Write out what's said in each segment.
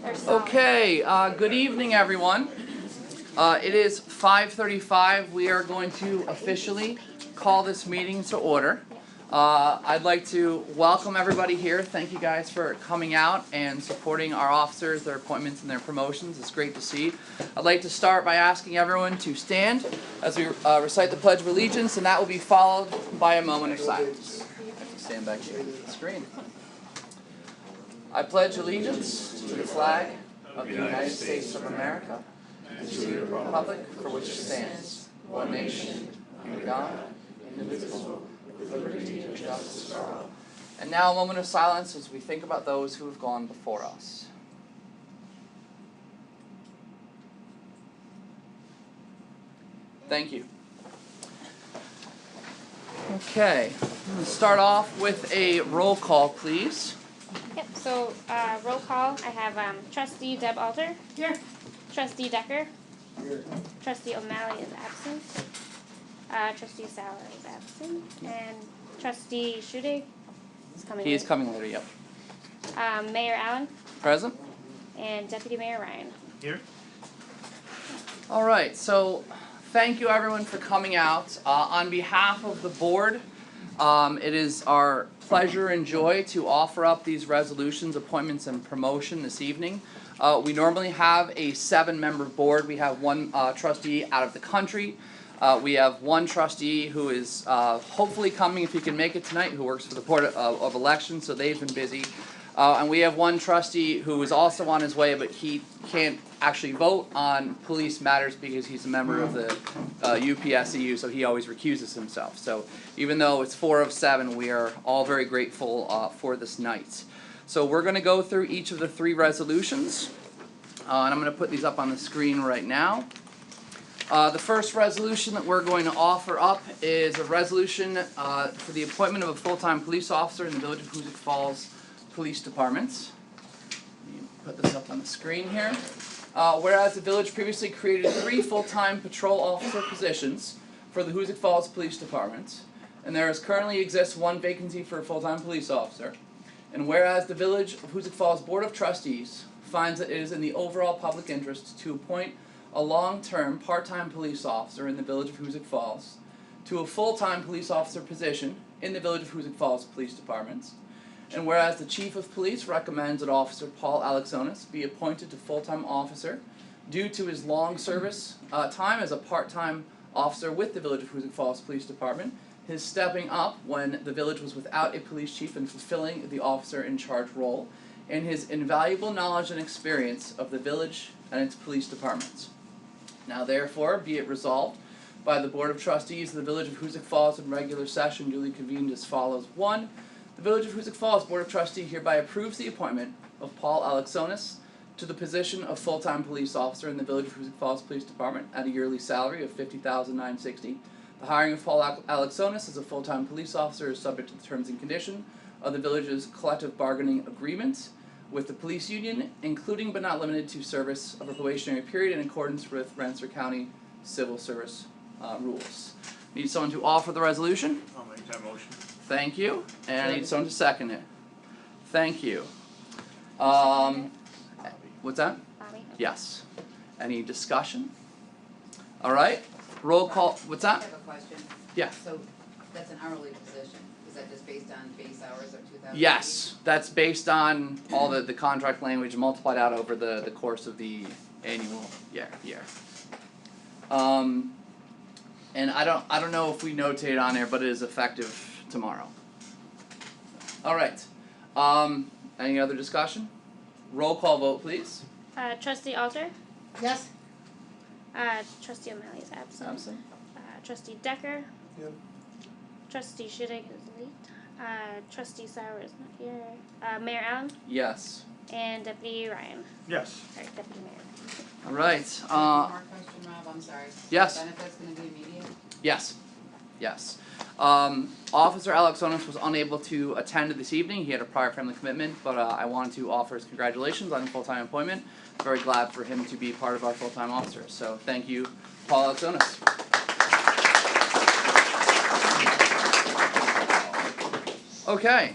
Okay, good evening, everyone. It is 5:35. We are going to officially call this meeting to order. I'd like to welcome everybody here. Thank you guys for coming out and supporting our officers, their appointments, and their promotions. It's great to see. I'd like to start by asking everyone to stand as we recite the Pledge of Allegiance, and that will be followed by a moment of silence. I have to stand back here to the screen. I pledge allegiance to the flag of the United States of America and to the republic for which it stands, one nation, under God, indivisible, with liberty and justice for all. And now a moment of silence as we think about those who have gone before us. Thank you. Okay, I'm going to start off with a roll call, please. Yep, so roll call. I have Trustee Deb Alter. Here. Trustee Decker. Here. Trustee O'Malley is absent. Trustee Sauer is absent. And Trustee Schudig is coming He is later. coming later, yep. Mayor Allen. Present. And Deputy Mayor Ryan. Here. All right, so thank you everyone for coming out. On behalf of the board, it is our pleasure and joy to offer up these resolutions, appointments, and promotion this evening. We normally have a 7-member board. We have one trustee out of the country. We have one trustee who is hopefully coming if he can make it tonight, who works for the Board of Elections, so they've been busy. And we have one trustee who is also on his way, but he can't actually vote on police matters because he's a member of the UPSEU, so he always recuses himself. So even though it's 4 of 7, we are all very grateful for this night. So we're going to go through each of the 3 resolutions, and I'm going to put these up on the screen right now. The first resolution that we're going to offer up is a resolution for the appointment of a full-time police officer in the Village of Hoosick Falls Police Departments. Let me put this up on the screen here. Whereas the village previously created 3 full-time patrol officer positions for the Hoosick Falls Police Department, and there currently exists 1 vacancy for a full-time police officer. And whereas the Village of Hoosick Falls Board of Trustees finds that it is in the overall public interest to appoint a long-term part-time police officer in the Village of Hoosick Falls to a full-time police officer position in the Village of Hoosick Falls Police Department. And whereas the Chief of Police recommends that Officer Paul Alexonis be appointed to full-time officer due to his long service time as a part-time officer with the Village of Hoosick Falls Police Department, his stepping up when the village was without a police chief and fulfilling the officer in charge role, and his invaluable knowledge and experience of the village and its police departments. Now therefore, be it resolved by the Board of Trustees of the Village of Hoosick Falls in regular session duly convened as follows. 1. The Village of Hoosick Falls Board of Trustees hereby approves the appointment of Paul Alexonis to the position of full-time police officer in the Village of Hoosick Falls Police Department at a yearly salary of $50,960. The hiring of Paul Alexonis as a full-time police officer is subject to the terms and conditions of the village's collective bargaining agreement with the police union, including but not limited to service of a probationary period in accordance with Rensselaer County Civil Service rules. Need someone to offer the resolution? I'll make that motion. Thank you. And I need someone to second it. Thank you. What's that? Bobby. Yes. Any discussion? All right. Roll call. What's that? I have a question. Yeah. So that's an hourly position. Is that just based on base hours of 2,000? Yes. That's based on all the contract language multiplied out over the course of the annual year. And I don't know if we notate on there, but it is effective tomorrow. All right. Any other discussion? Roll call vote, please. Trustee Alter. Yes. Trustee O'Malley is absent. Absent. Trustee Decker. Yep. Trustee Schudig is late. Trustee Sauer is not here. Mayor Allen. Yes. And Deputy Ryan. Yes. Sorry, Deputy Mayor. All right. One more question, Rob, I'm sorry. Yes. Benefits gonna be immediate? Yes. Officer Alexonis was unable to attend this evening. He had a prior family commitment, but I wanted to offer his congratulations on the full-time appointment. Very glad for him to be part of our full-time officers. So thank you, Paul Alexonis. Okay.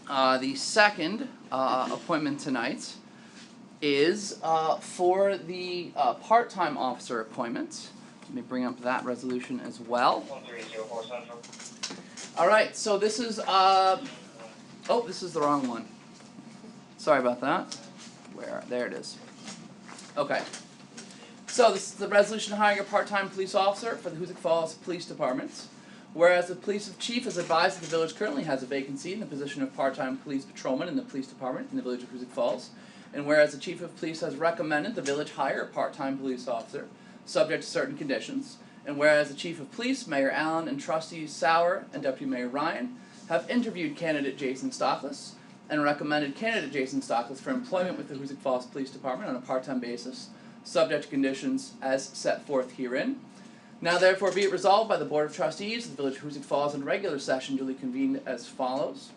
The second appointment tonight is for the part-time officer appointment. Let me bring up that resolution as well. 1304 Central. Alright, so this is this is the wrong one. Sorry about that. There it is. Okay. So this is the resolution hiring a part-time police officer for the Hoosick Falls Police Department. Whereas the police chief has advised that the village currently has a vacancy in the position of part-time police patrolman in the police department in the village of Hoosick Falls. And whereas the chief of police has recommended the village hire a part-time police officer, subject to certain conditions. And whereas the chief of police, Mayor Allen, and trustees Sauer and Deputy Mayor Ryan have interviewed candidate Jason Stockless and recommended candidate Jason Stockless for employment with the Hoosick Falls Police Department on a part-time basis, subject to conditions as set forth herein. Now therefore be it resolved by the Board of Trustees of the Village of Hoosick Falls in regular session duly convened as follows.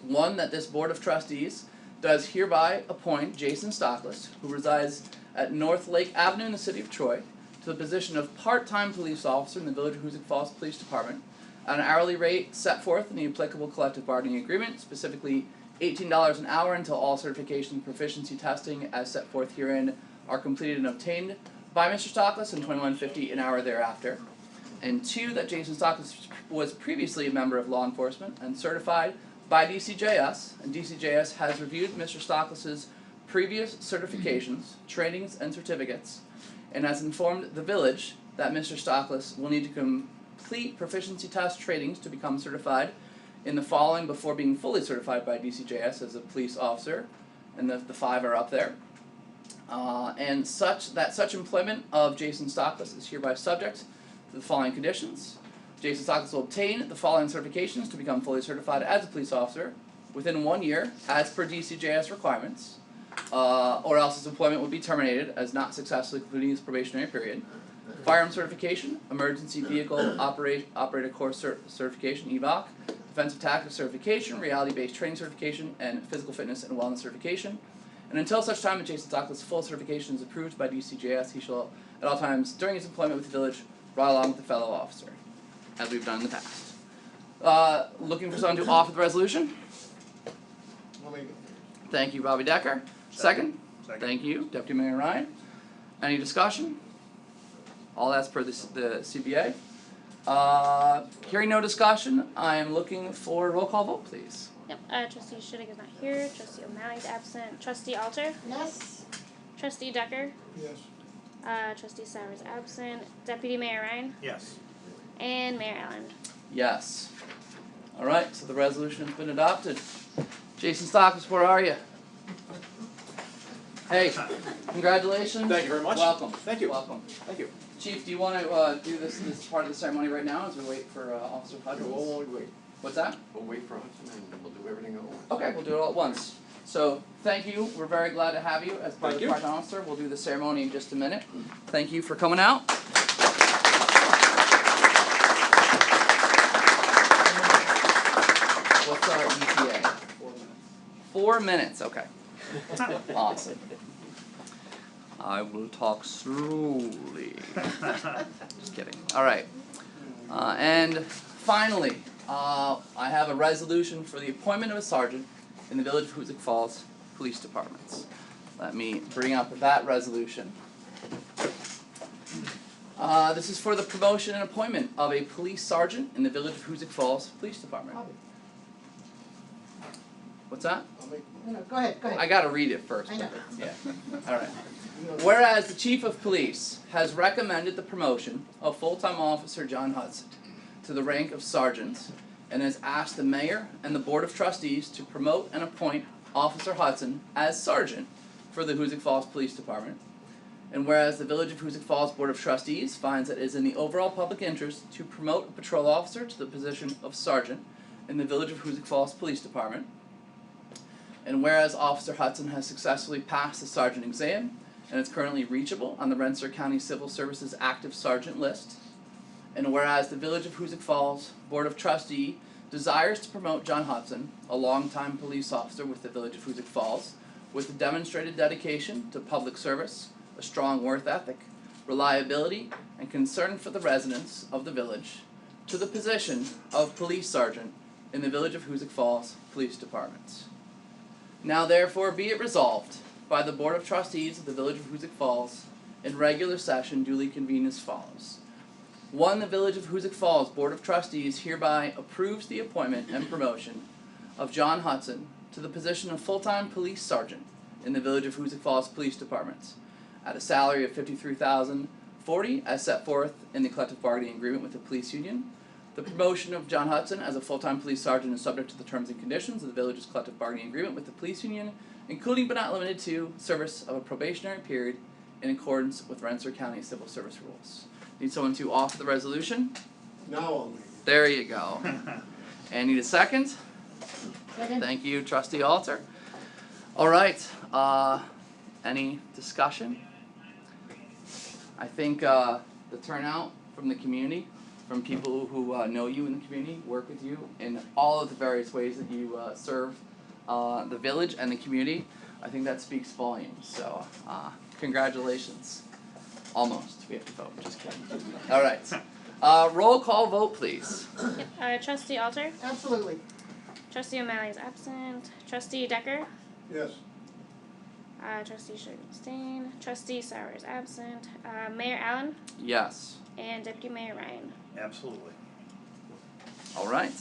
1. That this Board of Trustees does hereby appoint Jason Stockless, who resides at North Lake Avenue in the city of Troy, to the position of part-time police officer in the Village of Hoosick Falls Police Department at an hourly rate set forth in the applicable collective bargaining agreement, specifically $18 an hour until all certification and proficiency testing as set forth herein are completed and obtained by Mr. Stockless, and $21.50 an hour thereafter. And 2, that Jason Stockless was previously a member of law enforcement and certified by DCJS, and DCJS has reviewed Mr. Stockless's previous certifications, trainings, and certificates, and has informed the village that Mr. Stockless will need to complete proficiency test trainings to become certified in the following before being fully certified by DCJS as a police officer, and the 5 are up there. And such employment of Jason Stockless is hereby subject to the following conditions. Jason Stockless will obtain the following certifications to become fully certified as a police officer within 1 year as per DCJS requirements, or else his employment will be terminated as not successfully concluding his probationary period. Firearm certification, emergency vehicle operator course certification, EVOC, defensive tactics certification, reality-based training certification, and physical fitness and wellness certification. And until such time that Jason Stockless' full certification is approved by DCJS, he shall, at all times during his employment with the village, ride along with a fellow officer, as we've done in the past. Looking for someone to offer the resolution? Thank you, Bobby Decker. Second? Thank you, Deputy Mayor Ryan. Any discussion? All as per the CBA. Hearing no discussion, I am looking for a roll call vote, please. Yep, trustee Shiddick is not here, trustee O'Malley is absent, trustee Alter, Yes. trustee Decker, Yes. trustee Sauer is absent, deputy mayor Ryan, Yes. and Mayor Allen. Yes. Alright, so the resolution has been adopted. Jason Stockless, where are you? Hey, congratulations. Thank you very much. Welcome. Thank you. Welcome. Thank you. Chief, do you want to do this part of the ceremony right now as we wait for Officer Hudgens? We'll wait. What's that? We'll wait for Hudson and we'll do everything at once. Okay, we'll do it all at once. So, thank you. We're very glad to have you as part of the part-time officer. We'll do the ceremony in just a minute. Thank you for coming out. What's our ETA? 4 minutes, okay. Awesome. I will talk slowly. Just kidding. Alright. And finally, I have a resolution for the appointment of a sergeant in the Village of Hoosick Falls Police Departments. Let me bring up that resolution. This is for the promotion and appointment of a police sergeant in the Village of Hoosick Falls Police Department. What's that? No, go ahead. I gotta read it first. I know. Yeah. Alright. Whereas the Chief of Police has recommended the promotion of full-time officer John Hudson to the rank of sergeant and has asked the Mayor and the Board of Trustees to promote and appoint Officer Hudson as sergeant for the Hoosick Falls Police Department. And whereas the Village of Hoosick Falls Board of Trustees finds that it is in the overall public interest to promote a patrol officer to the position of sergeant in the Village of Hoosick Falls Police Department. And whereas Officer Hudson has successfully passed the sergeant exam and is currently reachable on the Rensselaer County Civil Services active sergeant list. And whereas the Village of Hoosick Falls Board of Trustees desires to promote John Hudson, a longtime police officer with the Village of Hoosick Falls, with a demonstrated dedication to public service, a strong work ethic, reliability, and concern for the residents of the village, to the position of police sergeant in the Village of Hoosick Falls Police Department. Now therefore be it resolved by the Board of Trustees of the Village of Hoosick Falls in regular session duly convened as follows. 1. The Village of Hoosick Falls Board of Trustees hereby approves the appointment and promotion of John Hudson to the position of full-time police sergeant in the Village of Hoosick Falls Police Department at a salary of $53,040 as set forth in the collective bargaining agreement with the police union. The promotion of John Hudson as a full-time police sergeant is subject to the terms and conditions of the village's collective bargaining agreement with the police union, including but not limited to service of a probationary period in accordance with Rensselaer County Civil Service rules. Need someone to offer the resolution? Now I'll make it. There you go. And need a second? Second. Thank you, Trustee Alter. All right. Any discussion? I think the turnout from the community, from people who know you in the community, work with you in all of the various ways that you serve the village and the community, I think that speaks volumes. So, congratulations. Almost. We have to vote. Just kidding. All right. Roll call vote, please. Yep. Trustee Alter. Absolutely. Trustee O'Malley is absent. Trustee Decker. Yes. Trustee Sugar abstain. Trustee Sauer is absent. Mayor Allen Yes. and Deputy Mayor Ryan. Absolutely. All right.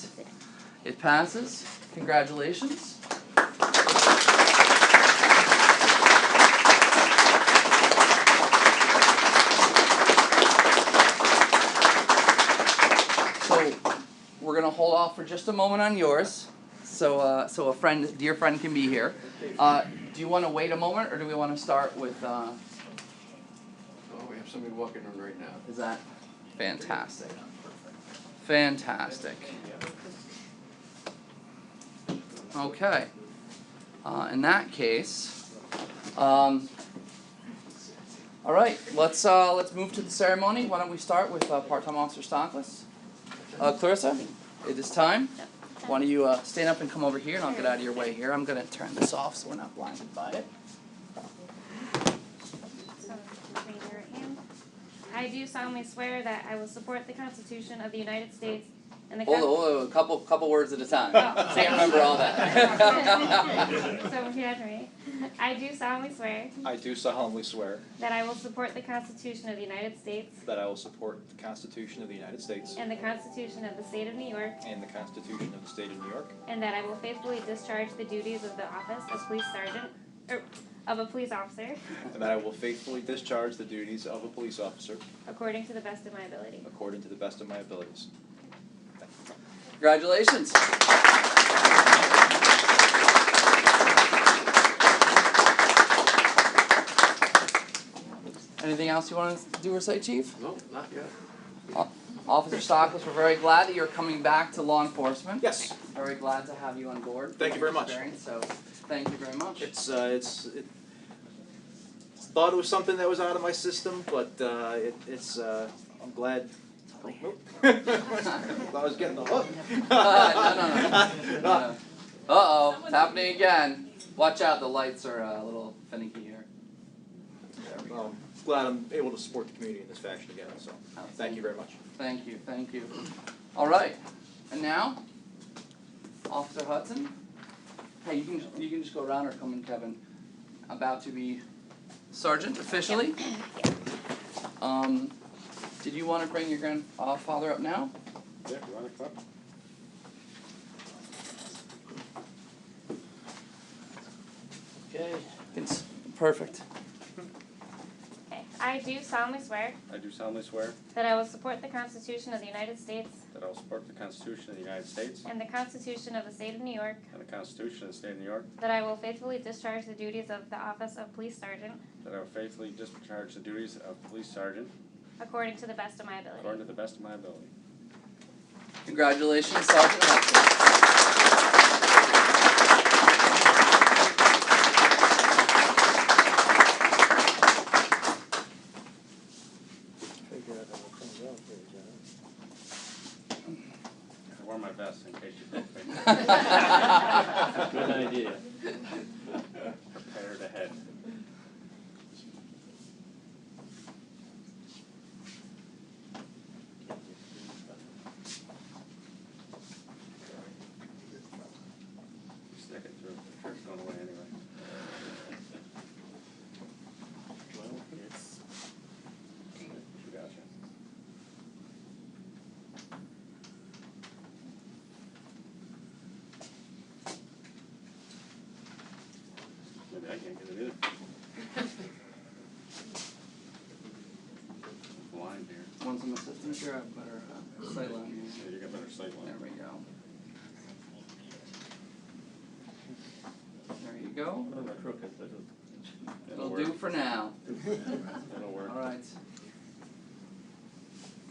It passes. Congratulations. So we're gonna hold off for just a moment on yours, so a dear friend can be here. Do you want to wait a moment, or do we want to start with? Oh, we have somebody walking in right now. Is that fantastic? Fantastic. Okay. In that case, all right. Let's move to the ceremony. Why don't we start with part-time officer Stockless? Clarissa, it is time. Why don't you stand up and come over here, and I'll get out of your way here. I'm gonna turn this off so we're not blinded by it. So, raise your right hand. I do solemnly swear that I will support the Constitution of the United States and the Hold on, a couple words at a time. Oh. Can't remember all that. So repeat after me. I do solemnly swear I do solemnly swear that I will support the Constitution of the United States that I will support the Constitution of the United States and the Constitution of the State of New York, and the Constitution of the State of New York, and that I will faithfully discharge the duties of the office of police sergeant, of a police officer, and that I will faithfully discharge the duties of a police officer according to the best of my ability. according to the best of my abilities. Congratulations. Anything else you want to do or say, Chief? No, not yet. Officer Stockless, we're very glad that you're coming back to law enforcement. Yes, Very glad to have you on board. Thank you very much. So, thank you very much. it's thought it was something that was out of my system, but I'm glad. I was getting the hook. No. Uh-oh, it's happening again. Watch out, the lights are a little finicky here. Glad I'm able to support the community in this fashion again, so thank you very much. Thank you, thank you. All right, and now, Officer Hudson. Hey, you can just go around or come in, Kevin. About to be sergeant officially. Did you want to bring your grandfather up now? Yeah, you want to come? Okay. It's perfect. Okay. I do solemnly swear I do solemnly swear that I will support the Constitution of the United States that I will support the Constitution of the United States and the Constitution of the State of New York, and the Constitution of the State of New York, that I will faithfully discharge the duties of the office of police sergeant that I will faithfully discharge the duties of police sergeant according to the best of my ability. according to the best of my ability. Congratulations, Sergeant Hudson. I wore my vest in case you don't think. Good idea. Prepared ahead. Stick it through. Sure, it's going away anyway. I can't get it either. Blind here. Want some assistance here? I have better sight line here. Yeah, you got better sight line. There we go. There you go. It'll do for now. That'll work. All right.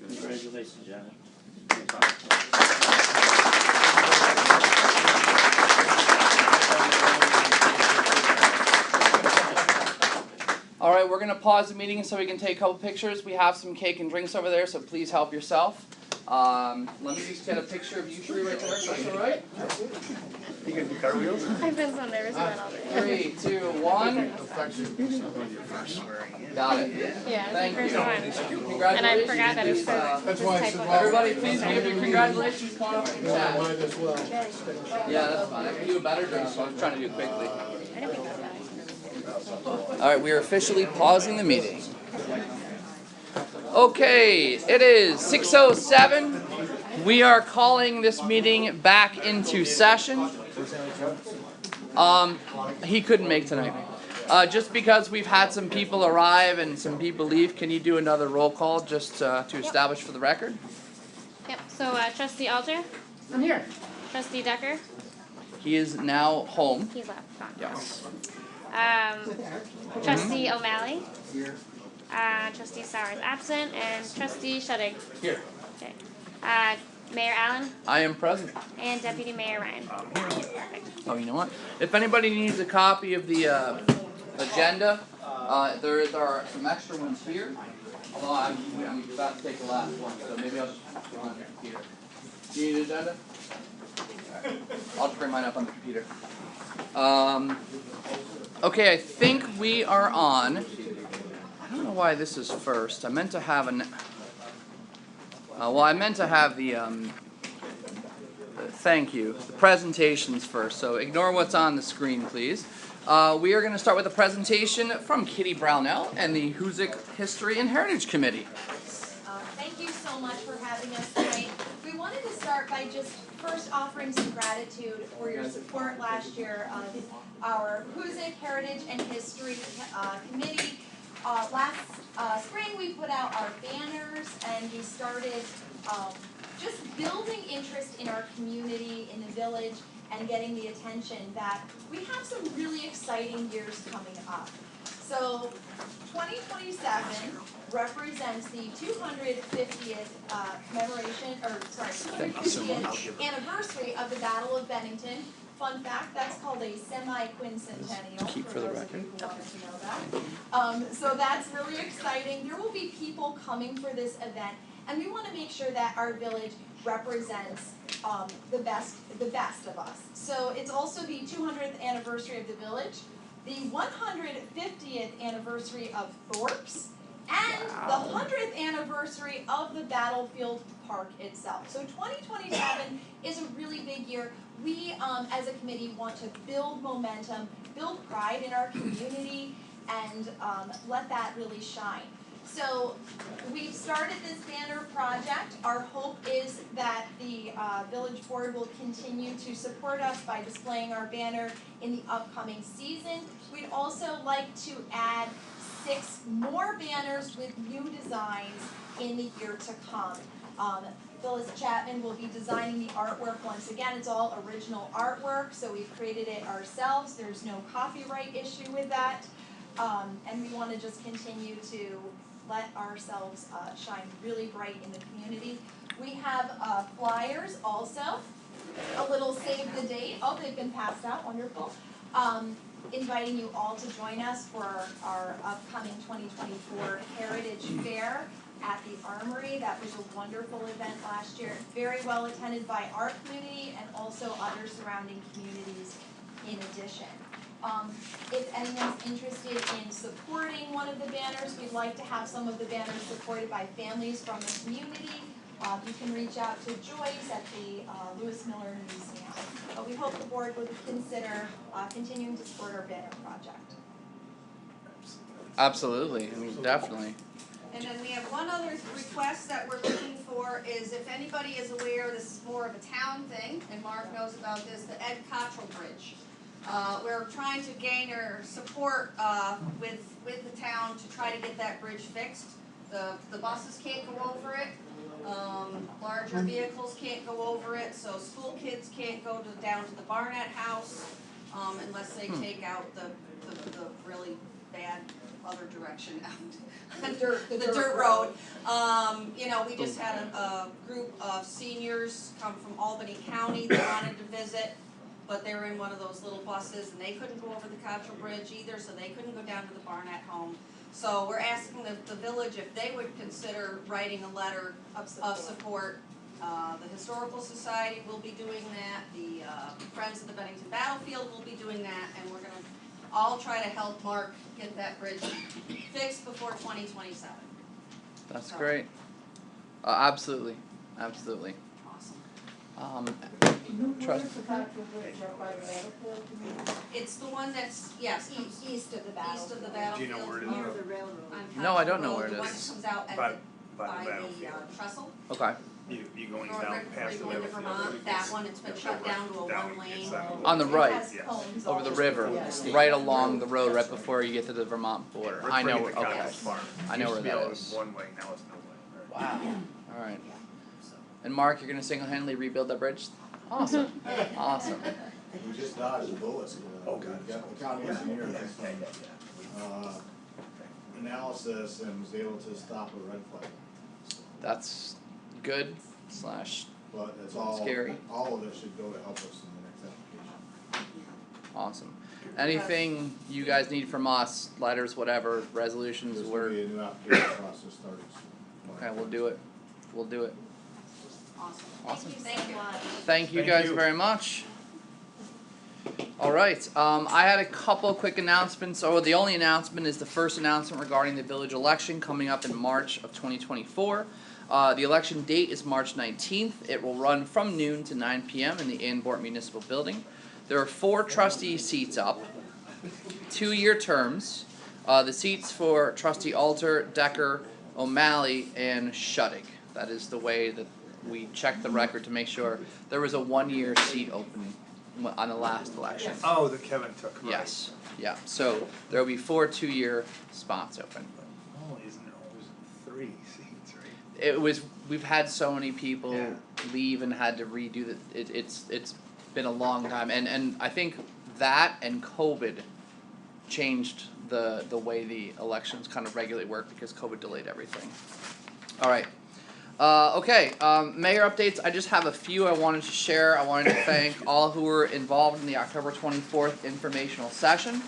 Good. Congratulations, Johnny. All right, we're gonna pause the meeting so we can take a couple pictures. We have some cake and drinks over there, so please help yourself. Let me just get a picture of you three right there, if that's all right? You gonna do cartwheels? I've been so nervous about all this. 3, 2, 1. Got it. Yeah, Thank it's you. the first one. Congratulations. And I forgot that it's Please, for this type of. everybody, please give your congratulations. Come on up and chat. Yeah, that's fine. I can do a better job, so I'm trying to do it quickly. I didn't think about that. All right, we are officially pausing the meeting. Okay, it is 6:07. We are calling this meeting back into session. He couldn't make tonight. Just because we've had some people arrive and some people leave, can you do another roll call just to establish for the record? Yep, so Trustee Alter, I'm here. Trustee Decker, He is now home. he's left, gone. Yes. Trustee O'Malley. Here. Trustee Sauer is absent, and Trustee Shudding. Here. Okay. Mayor Allen I am present. and Deputy Mayor Ryan. Perfect. Oh, you know what? If anybody needs a copy of the agenda, there is some extra ones here. Although I'm about to take the last one, so maybe I'll just put it on your computer. Do you need an agenda? I'll just bring mine up on the computer. Okay, I think we are on. I don't know why this is first. I meant to have an. I meant to have the. Thank you. The presentations first. So ignore what's on the screen, please. We are going to start with a presentation from Kitty Brownell and the Hoosick History and Heritage Committee. Thank you so much for having us tonight. We wanted to start by just first offering some gratitude for your support last year of our Hoosick Heritage and History Committee. Last spring we put out our banners and we started just building interest in our community, in the village, and getting the attention that we have some really exciting years coming up. So 2027 represents the 250th commemoration, or sorry, 250th anniversary of the Battle of Bennington. Fun fact, that's called a semi-quincentennial, Keep for the record. who wanted to know that. So that's really exciting. There will be people coming for this event, and we want to make sure that our village represents the best of us. So it's also the 200th anniversary of the village, the 150th anniversary of Thorpe's, and the 100th anniversary of the Battlefield Park itself. So 2027 is a really big year. We, as a committee, want to build momentum, build pride in our community, and let that really shine. So we've started this banner project. Our hope is that the village board will continue to support us by displaying our banner in the upcoming season. We'd also like to add 6 more banners with new designs in the year to come. Phyllis Chapman will be designing the artwork once again. It's all original artwork, so we've created it ourselves. There's no copyright issue with that. And we want to just continue to let ourselves shine really bright in the community. We have flyers also, a little save the date. Oh, they've been passed out, wonderful. Inviting you all to join us for our upcoming 2024 Heritage Fair at the Armory. That was a wonderful event last year, very well attended by our community and also other surrounding communities in addition. If anyone's interested in supporting one of the banners, we'd like to have some of the banners supported by families from the community. You can reach out to Joyce at the Lewis Miller Museum. But we hope the board would consider continuing to support our banner project. Absolutely, I mean, definitely. And then we have one other request that we're looking for is if anybody is aware, this is more of a town thing, and Mark knows about this, the Ed Cottrell Bridge. We're trying to gain your support, with the town to try to get that bridge fixed. The buses can't go over it, larger vehicles can't go over it, so school kids can't go down to the Barnett House, unless they take out the really bad other direction out, the dirt road. You know, we just had a group of seniors come from Albany County that wanted to visit, but they were in one of those little buses and they couldn't go over the Cottrell Bridge either, so they couldn't go down to the Barnett home. So we're asking the village if they would consider writing a letter of support. The Historical Society will be doing that, the Friends of the Bennington Battlefield will be doing that, and we're gonna all try to help Mark get that bridge fixed before 2027. That's great. Absolutely. Awesome. Trust. Where's the Cottrell Bridge, right by the battlefield? It's the one that's, yes, East of the east of the battlefield. Do you know where it is? Near the railroad. On No, I don't Cottrell know Road, where it the one is. that comes out at By the, the by the battlefield. trestle. Okay. You going Or down if past the you're going to battlefield. Vermont, that one, it's been shut down to a Down, one it's lane. On the right, It has Yes. cones all over the over river, it. right along the road, right before you get to the Vermont border. Right I know. at the Okay. Cottrell's farm. I know where Used to be that all is. one way, now it's no way. Wow. All right. So, And Mark, you're gonna single-handedly rebuild that bridge? Awesome. Awesome. We just dodged the bullets. Oh, God. We got the county engineer did some analysis and was able to stop a red flag. That's good slash But it's all, Scary. all of it should go to help us in the next application. awesome. Anything you guys need from us, letters, whatever, resolutions, There's we're gonna be a new application process started. okay. We'll do it. We'll do it. awesome. Awesome. Thank you. Thank you Thank guys you. very much. All right. I had a couple of quick announcements. The only announcement is the first announcement regarding the village election coming up in March of 2024. The election date is March 19th. It will run from noon to 9 p.m. in the Anbort Municipal Building. There are 4 trustee seats up, 2-year terms. The seats for Trustee Alter, Decker, O'Malley, and Shuddig. That is the way that we checked the record to make sure there was a 1-year seat open on the last election. Oh, that Kevin took, right. Yes, yeah, so there will be 4 2-year spots open. Oh, isn't there always 3 seats, right? It was, we've had so many people Yeah. leave and had to redo it's been a long time, and I think that and COVID changed the way the elections kind of regularly work because COVID delayed everything. Alright. Okay, mayor updates, I just have a few I wanted to share. I wanted to thank all who were involved in the October 24th informational session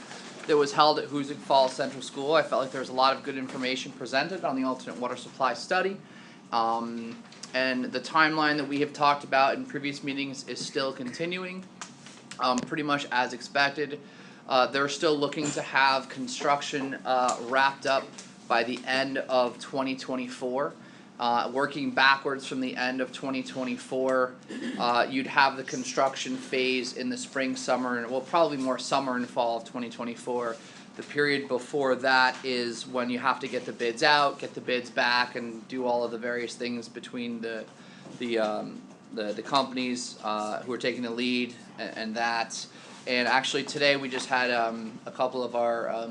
that was held at Hoosick Falls Central School. I felt like there was a lot of good information presented on the alternate water supply study. And the timeline that we have talked about in previous meetings is still continuing, pretty much as expected. They're still looking to have construction wrapped up by the end of 2024. Working backwards from the end of 2024, you'd have the construction phase in the spring, summer, and well, probably more summer and fall of 2024. The period before that is when you have to get the bids out, get the bids back, and do all of the various things between the companies who are taking the lead and that. And actually today we just had a couple of our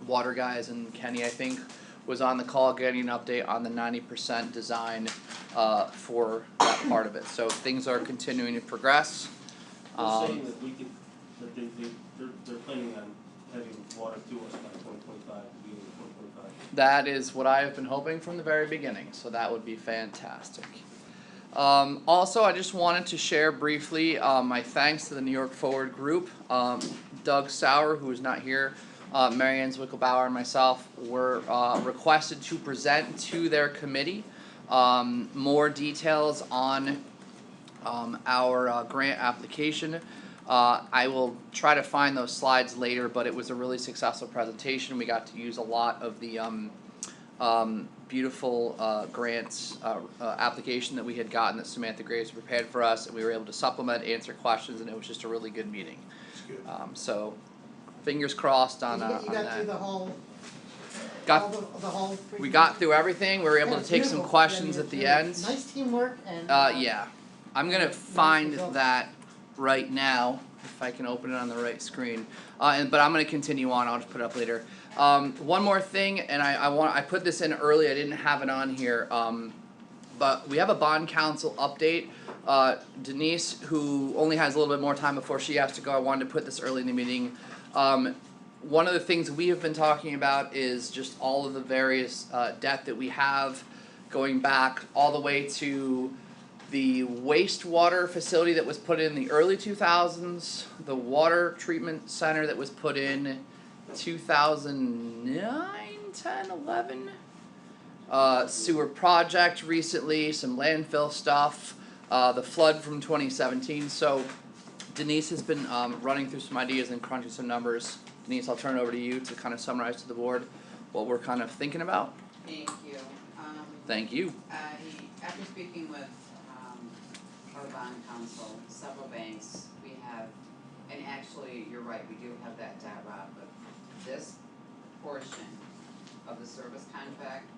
water guys, and Kenny I think was on the call getting an update on the 90% design for that part of it. So things are continuing to progress. They're saying that we could, that they're planning on having water to us by 2025, beginning of 2025. That is what I have been hoping from the very beginning, so that would be fantastic. Also, I just wanted to share briefly my thanks to the New York Forward group. Doug Sauer, who is not here, Marianne Zwickelbauer and myself were requested to present to their committee more details on our grant application. I will try to find those slides later, but it was a really successful presentation. We got to use a lot of the beautiful grants application that we had gotten that Samantha Graves prepared for us, and we were able to supplement, answer questions, and it was just a really good meeting. So fingers crossed on You got that. through the whole, Got all the whole. we got through everything. We were able Yeah, to take some beautiful. questions Yeah, at the yeah. end. Nice teamwork and. Yeah, I'm gonna find results. that right now. if I can open it on the right screen. But I'm gonna continue on. I'll just put it up later. One more thing, and I put this in early. I didn't have it on here. But we have a bond council update. Denise, who only has a little bit more time before she has to go, I wanted to put this early in the meeting. One of the things we have been talking about is just all of the various debt that we have, going back all the way to the wastewater facility that was put in the early 2000s, the water treatment center that was put in 2009, 10, 11. Sewer project recently, some landfill stuff, the flood from 2017. So Denise has been running through some ideas and crunching some numbers. Denise, I'll turn it over to you to kind of summarize to the board what we're kind of thinking about. Thank you. Thank you. After speaking with our bond council, several banks, we have, and actually, you're right, we do have that debt, Rob, but this portion of the service contract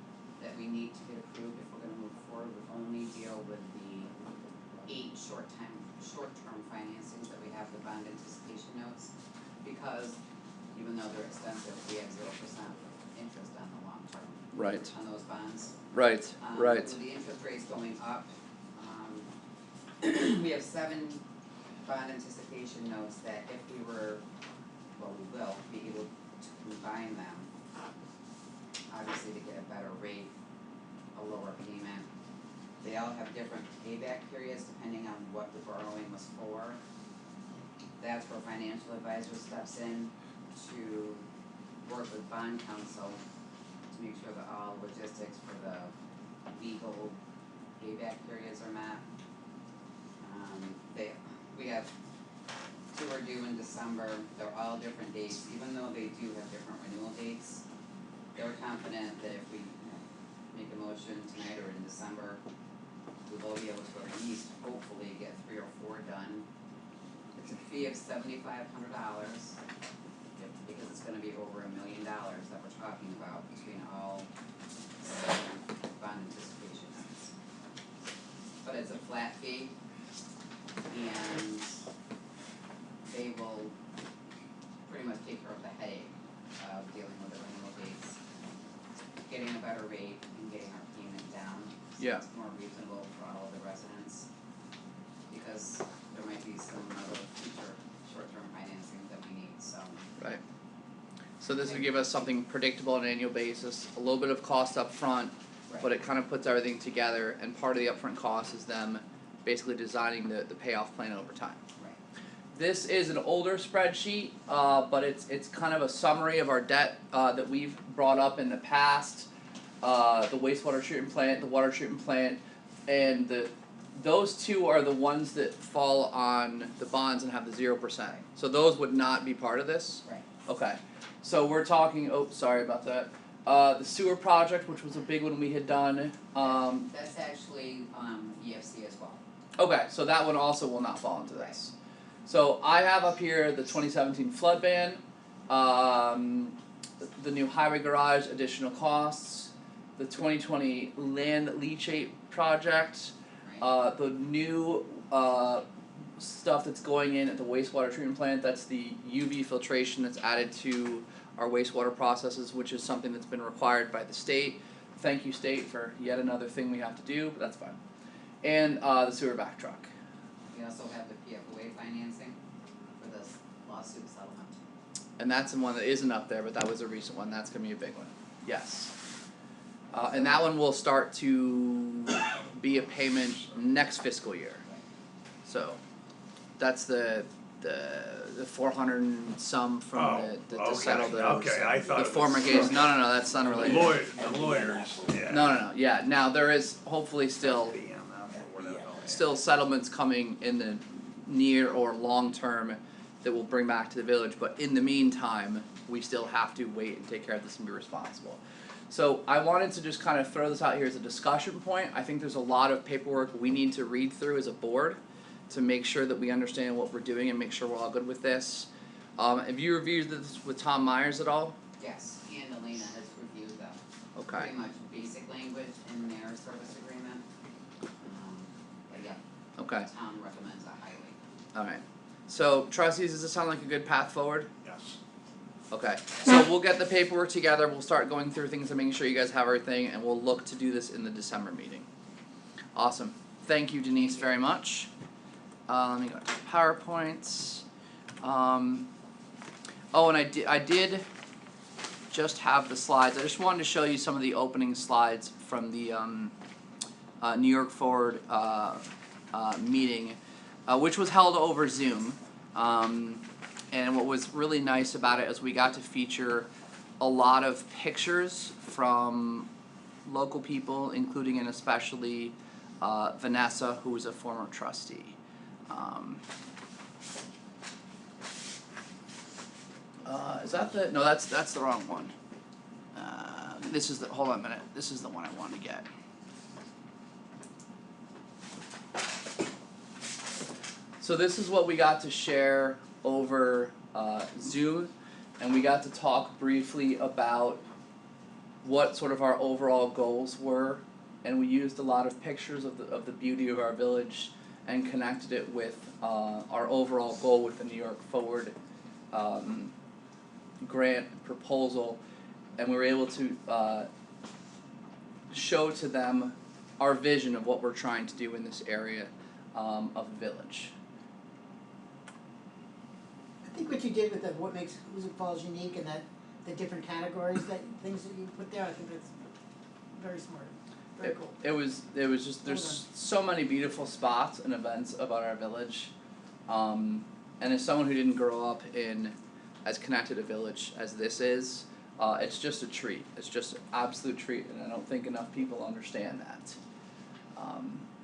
that we need to get approved if we're gonna move forward would only deal with the 8 short-term financings that we have, the bond anticipation notes, because even though they're expensive, we have 0% interest on the long term. Right. On those bonds. Right. Right. With the interest rates going up, we have 7 bond anticipation notes that if we were, well, we will be able to combine them, obviously to get a better rate, a lower payment. They all have different payback periods depending on what the borrowing was for. That's where financial advisor steps in to work with bond counsel to make sure that all logistics for the legal payback periods are met. We have 2 are due in December. They're all different dates, even though they do have different renewal dates. They're confident that if we make a motion tonight or in December, we will be able to at least hopefully get 3 or 4 done. It's a fee of $7,500 because it's gonna be over $1 million that we're talking about between all 7 bond anticipation notes. But it's a flat fee, and they will pretty much take care of the headache of dealing with the renewal dates, getting a better rate and getting our payment down. So Yeah. it's more reasonable for all of the residents, because there might be some other future short-term financing that we need, so. Right. So this would give us something predictable on an annual basis, a little bit of cost up front, but it kind of puts everything together, and part of the upfront cost is them basically designing the payoff plan over time. Right. This is an older spreadsheet, but it's kind of a summary of our debt that we've brought up in the past. The wastewater treatment plant, the water treatment plant, and those 2 are the ones that fall on the bonds and have the 0%. So those would not be part of this? Right. Okay. So we're talking, sorry about that. The sewer project, which was a big one we had done. That's actually EFC as well. Okay, so that one also will not fall into this. So I have up here the 2017 flood ban, the new highway garage additional costs, the 2020 land leachate project, the new stuff that's going in at the wastewater treatment plant. That's the UV filtration that's added to our wastewater processes, which is something that's been required by the state. Thank you, state, for yet another thing we have to do, but that's fine. And the sewer back truck. We also have the PFOA financing for this lawsuit settlement. And that's the one that isn't up there, but that was a recent one. That's gonna be a big one. Yes. And that one will start to be a payment next fiscal year. So that's the 400 and some from to settle the I thought the former case. No, that's unrelated. The lawyers, yeah. No. Yeah. Now there is hopefully still settlements coming in the near or long term that will bring back to the village, but in the meantime, we still have to wait and take care of this and be responsible. So I wanted to just kind of throw this out here as a discussion point. I think there's a lot of paperwork we need to read through as a board to make sure that we understand what we're doing and make sure we're all good with this. Have you reviewed this with Tom Myers at all? Yes, and Elena has reviewed them. Okay. Pretty much basic language in their service agreement. But yeah. Okay. Tom recommends that highly. Alright. So trustees, does this sound like a good path forward? Yes. Okay, so we'll get the paperwork together, we'll start going through things and making sure you guys have everything, and we'll look to do this in the December meeting. Awesome. Thank you, Denise, very much. Let me go to PowerPoints. Oh, and I did just have the slides. I just wanted to show you some of the opening slides from the New York Forward meeting, which was held over Zoom. And what was really nice about it is we got to feature a lot of pictures from local people, including and especially Vanessa, who was a former trustee. Is that the, no, that's the wrong one. This is the, hold on a minute, this is the one I wanted to get. So this is what we got to share over Zoom, and we got to talk briefly about what sort of our overall goals were, and we used a lot of pictures of the beauty of our village and connected it with our overall goal with the New York Forward grant proposal, and we were able to show to them our vision of what we're trying to do in this area of the village. I think what you did with what makes Hoosick Falls unique and that the different categories, that things that you put there, I think that's very smart. Very cool. It was just, there's so many beautiful spots and events about our village, and as someone who didn't grow up in as connected a village as this is, it's just a treat. It's just an absolute treat, and I don't think enough people understand that.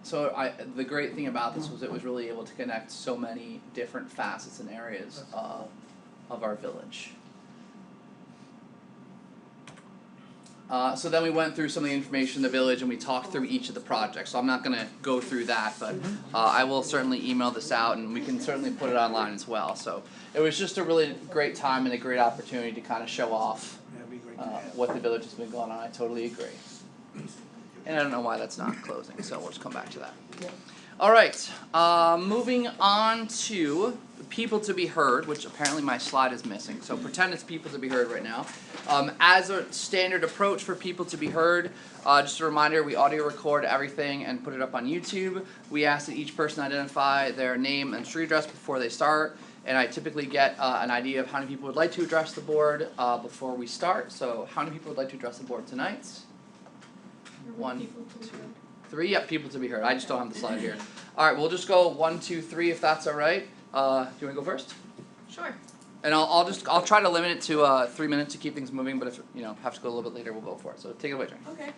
So the great thing about this was it was really able to connect so many different facets and areas of our village. So then we went through some of the information in the village and we talked through each of the projects. So I'm not going to go through that, but I will certainly email this out and we can certainly put it online as well. So it was just a really great time and a great opportunity to kind of show off what the village has been going on. I totally agree. And I don't know why that's not closing, so we'll just come back to that. Alright, moving on to people to be heard, which apparently my slide is missing, so pretend it's people to be heard right now. As a standard approach for people to be heard, just a reminder, we audio record everything and put it up on YouTube. We ask that each person identify their name and street address before they start, and I typically get an idea of how many people would like to address the board before we start. So how many people would like to address the board tonight? 1, 2, 3. Yep, people to be heard. I just don't have the slide here. All right, we'll just go 1, 2, 3 if that's all right. Do you want to go first? Sure. And I'll try to limit it to 3 minutes to keep things moving. But if have to go a little bit later, we'll go for it. So take it away, Jane. Okay.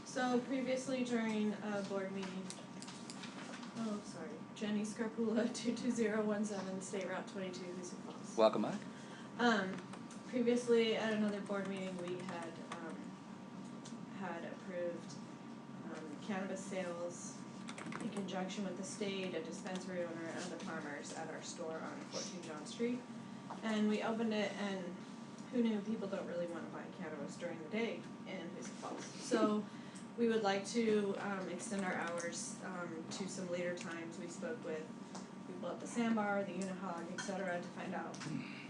So previously during a board meeting, Jenny Scarpula, 22017 State Route 22, Hoosick Falls. Welcome back. Previously at another board meeting, we had approved cannabis sales in conjunction with the state, a dispensary owner, and other farmers at our store on 14 John Street. And we opened it, and who knew people don't really want to buy cannabis during the day in Hoosick Falls. So we would like to extend our hours to some later times. We spoke with people at the Sandbar, the Unihog, etc., to find out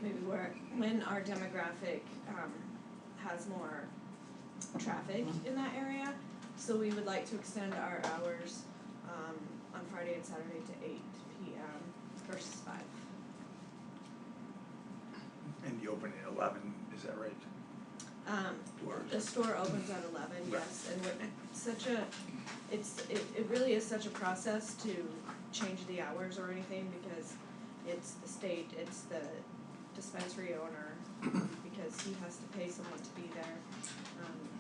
maybe when our demographic has more traffic in that area. So we would like to extend our hours on Friday and Saturday to 8 p.m. versus 5. And you open at 11, is that right? The store opens at 11, yes, and it really is such a process to change the hours or anything, because it's the state, it's the dispensary owner, because he has to pay someone to be there,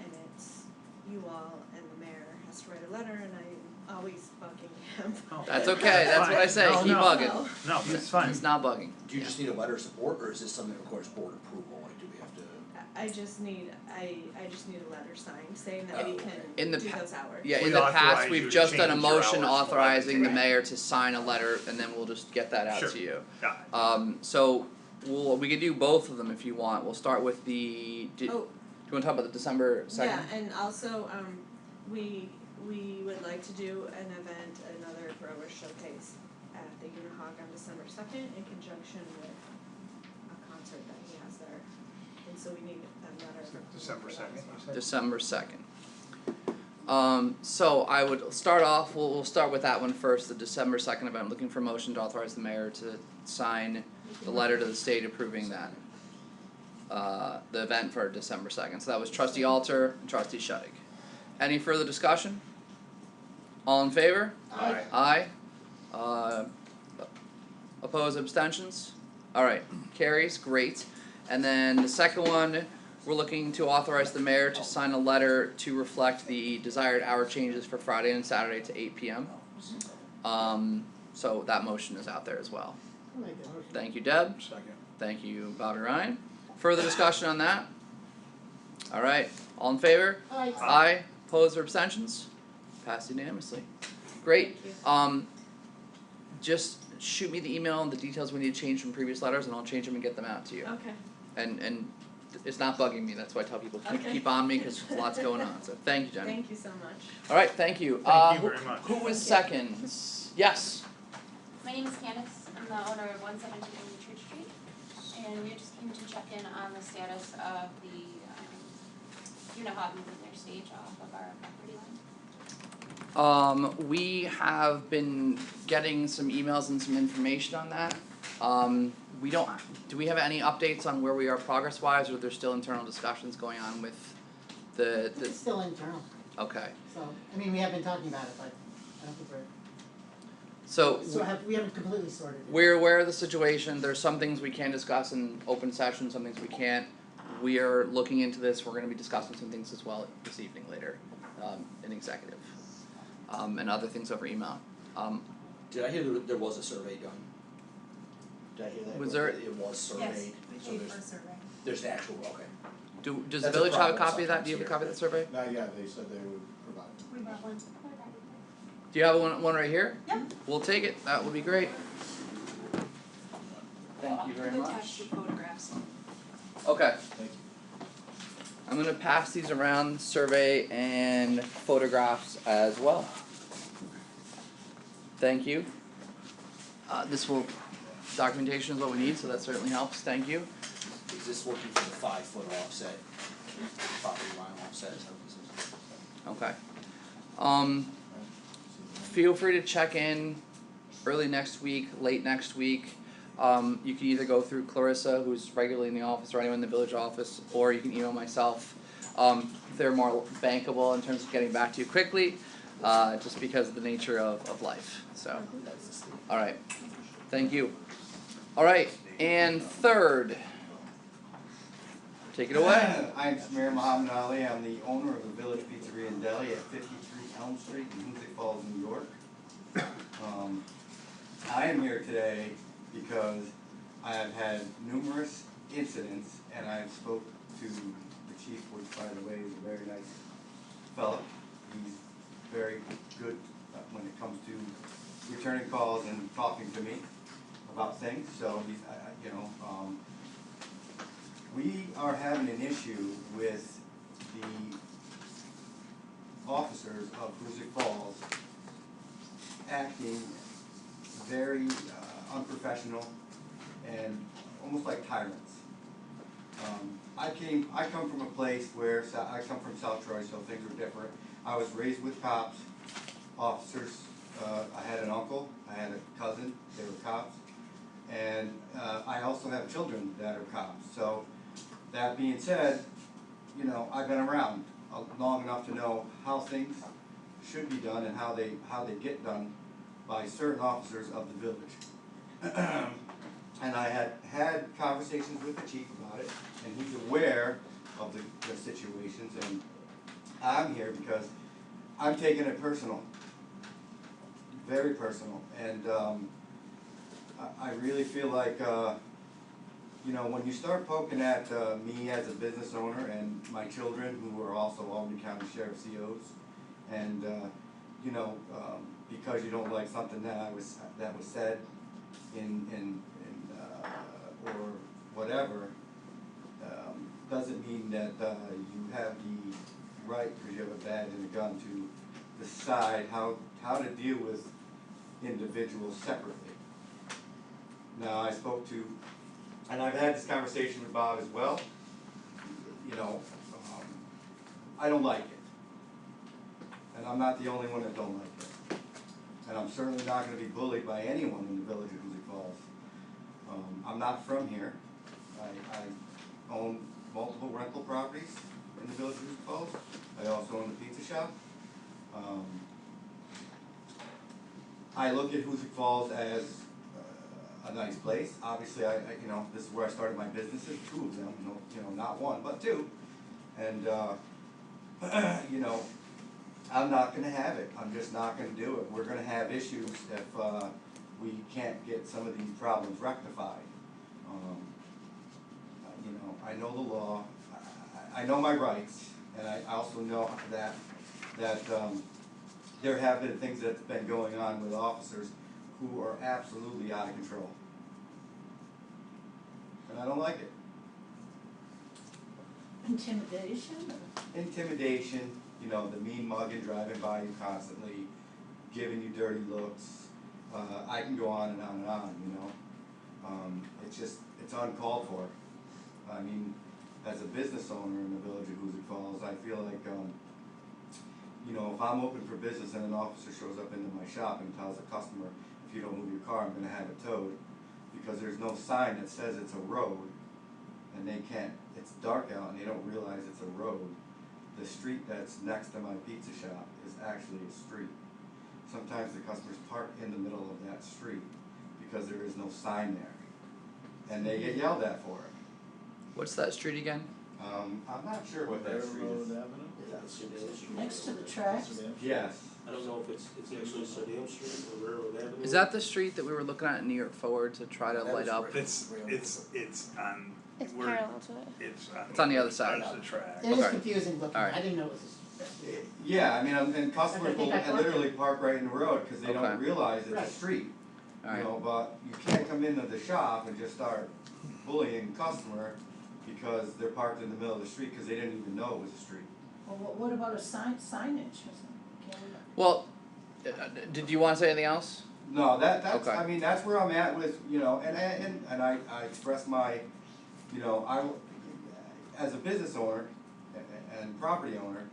and it's you all, and the mayor has to write a letter, and I'm always bugging him. That's okay. That's what I say. Keep bugging. No, it's fine. It's not bugging. Do you just need a letter of support, or is this something that requires board approval? Like, do we have to? I just need a letter signed saying that we can do those hours. Yeah, in the past, we've just done a motion authorizing the mayor to sign a letter, and then we'll just get that out to you. So we could do both of them if you want. We'll start with the. Do you want to talk about the December 2nd? Yeah, and also we would like to do an event, another grower showcase at the Unihog on December 2nd in conjunction with a concert that he has there. And so we need a letter. December 2nd, you said? December 2nd. So I would start off, we'll start with that one first, the December 2nd event. I'm looking for a motion to authorize the mayor to sign the letter to the state approving that. The event for December 2nd. So that was Trustee Alter and Trustee Shuddick. Any further discussion? All in favor? Aye. Aye. Opposed, abstentions? Alright, carries, great. And then the second one, we're looking to authorize the mayor to sign a letter to reflect the desired hour changes for Friday and Saturday to 8 p.m. So that motion is out there as well. I'll make that motion. Thank you, Deb. Second. Thank you, Bobby Ryan. Further discussion on that? Alright, all in favor? Aye. Aye. Opposed or abstentions? Passed unanimously. Great. Just shoot me the email and the details we need to change from previous letters and I'll change them and get them out to you. Okay. And it's not bugging me, that's why I tell people Okay. keep on me because lots going on. So thank you, Jenny. Thank you so much. Alright, thank you. Thank you very much. Who was second? Yes. My name is Candace. I'm the owner of 117 Church Street, and we just came to check in on the status of the Unihog moving their stage off of our property line. We have been getting some emails and some information on that. Do we have any updates on where we are progress wise, or there's still internal discussions going on with the It's still internal, okay. so, I mean, we have been talking about it, but I don't think we haven't completely sorted it. We're aware of the situation, there's some things we can discuss in open session, some things we can't. We are looking into this, we're gonna be discussing some things as well this evening later, in executive. And other things over email. Did I hear there was a survey done? Did I hear that? Was there- It was surveyed, so there's an actual, okay. Does That's the a village have a problem copy of that? Do you have a copy of that survey? Not yet, they said they would provide. We brought one. Do you have one right here? Yeah. We'll take it, that would be great. Thank you very much. Attached the photographs. Okay. Thank you. I'm gonna pass these around, survey and photographs as well. Thank you. Documentation is what we need, so that certainly helps, thank you. Is this working for the 5-foot offset, property line offset, is that what this is? Okay. Feel free to check in early next week, late next week. You can either go through Clarissa, who's regularly in the office, or anyone in the village office, or you can email myself. They're more bankable in terms of getting back to you quickly, just because of the nature of life, so. Alright, thank you. Alright, and third. Take it away. I'm Samir Muhammad Ali. I'm the owner of the Village Pizzeria and Deli at 53 Elm Street in Hoosick Falls, New York. I am here today because I have had numerous incidents, and I spoke to the chief, which, by the way, is a very nice fellow. He's very good when it comes to returning calls and talking to me about things. So he's, we are having an issue with the officers of Hoosick Falls acting very unprofessional and almost like tyrants. I come from a place where, I come from South Troy, so things are different. I was raised with cops, officers. I had an uncle, I had a cousin, they were cops. And I also have children that are cops. So that being said, I've been around long enough to know how things should be done and how they get done by certain officers of the village. And I had conversations with the chief about it, and he's aware of the situations, and I'm here because I'm taking it personal, very personal, and I really feel like, when you start poking at me as a business owner and my children who are also Albany County Sheriff COs, and because you don't like something that was said in or whatever, doesn't mean that you have the right, because you have a badge and a gun, to decide how to deal with individuals separately. Now, I spoke to, and I've had this conversation with Bob as well, you know, I don't like it. And I'm not the only one that don't like it. And I'm certainly not gonna be bullied by anyone in the village of Hoosick Falls. I'm not from here. I own multiple rental properties in the village of Hoosick Falls. I also own the pizza shop. I look at Hoosick Falls as a nice place. Obviously, you know, this is where I started my businesses, 2 of them, you know, not 1, but 2. And, you know, I'm not gonna have it. I'm just not gonna do it. We're gonna have issues if, we can't get some of these problems rectified. You know, I know the law, I know my rights, and I also know that there have been things that's been going on with officers who are absolutely out of control. And I don't like it. Intimidation? Intimidation, you know, the mean mugging, driving by you constantly, giving you dirty looks. I can go on and on and on, you know. It's uncalled for. I mean, as a business owner in the village of Hoosick Falls, I feel like, you know, if I'm open for business and an officer shows up into my shop and tells a customer, if you don't move your car, I'm gonna have it towed, because there's no sign that says it's a road, and they can't, it's dark out and they don't realize it's a road. The street that's next to my pizza shop is actually a street. Sometimes the customers park in the middle of that street because there is no sign there, and they get yelled at for it. What's that street again? I'm not sure what that street is. Next to the tracks? Yes. I don't know if it's actually Sardam Street or Railroad Avenue. Is that the street that we were looking at in New York Forward to try to light up? It's on. It's parallel to it. It's on the other side. There's the track. It is Okay. confusing looking, Alright. I didn't know it was Yeah, I mean, and customers I think will I parked literally park right in the road because they Okay. don't realize it's Right. a street. Alright. You know, but you can't come into the shop and just start bullying the customer because they're parked in the middle of the street because they didn't even know it was a street. Well, what about a signage or something? Can we- Well, did you want to say anything else? No, that's, Okay. I mean, that's where I'm at with, you know, and I express my, you know, as a business owner and property owner,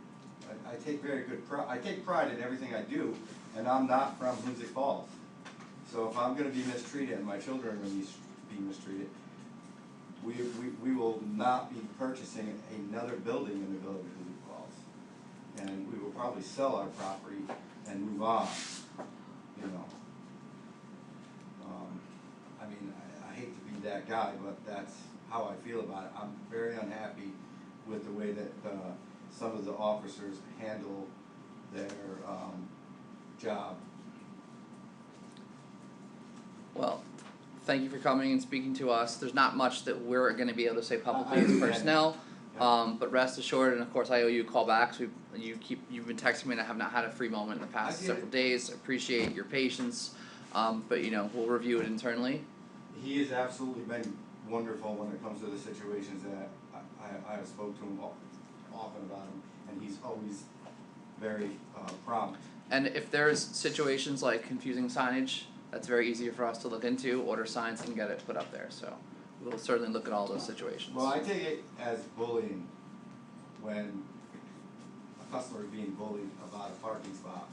I take very good I take pride in everything I do, and I'm not from Hoosick Falls. So if I'm gonna be mistreated and my children are gonna be mistreated, we will not be purchasing another building in the village of Hoosick Falls. And we will probably sell our property and move on, you know. I mean, I hate to be that guy, but that's how I feel about it. I'm very unhappy with the way that some of the officers handle their job. Well, thank you for coming and speaking to us. There's not much that we're going to be able to say publicly as understand. personnel, but rest assured, and of course I owe you a call back. So you've been texting me, and I have not had a free moment in the past I get several it. days. Appreciate your patience, but you know we'll review it internally. He has absolutely been wonderful when it comes to the situations that I have spoke to him often about him, and he's always very prompt. And if there's situations like confusing signage, that's very easy for us to look into, order signs and get it put up there, so we'll certainly look at all those situations. Well, I take it as bullying when a customer is being bullied about a parking spot,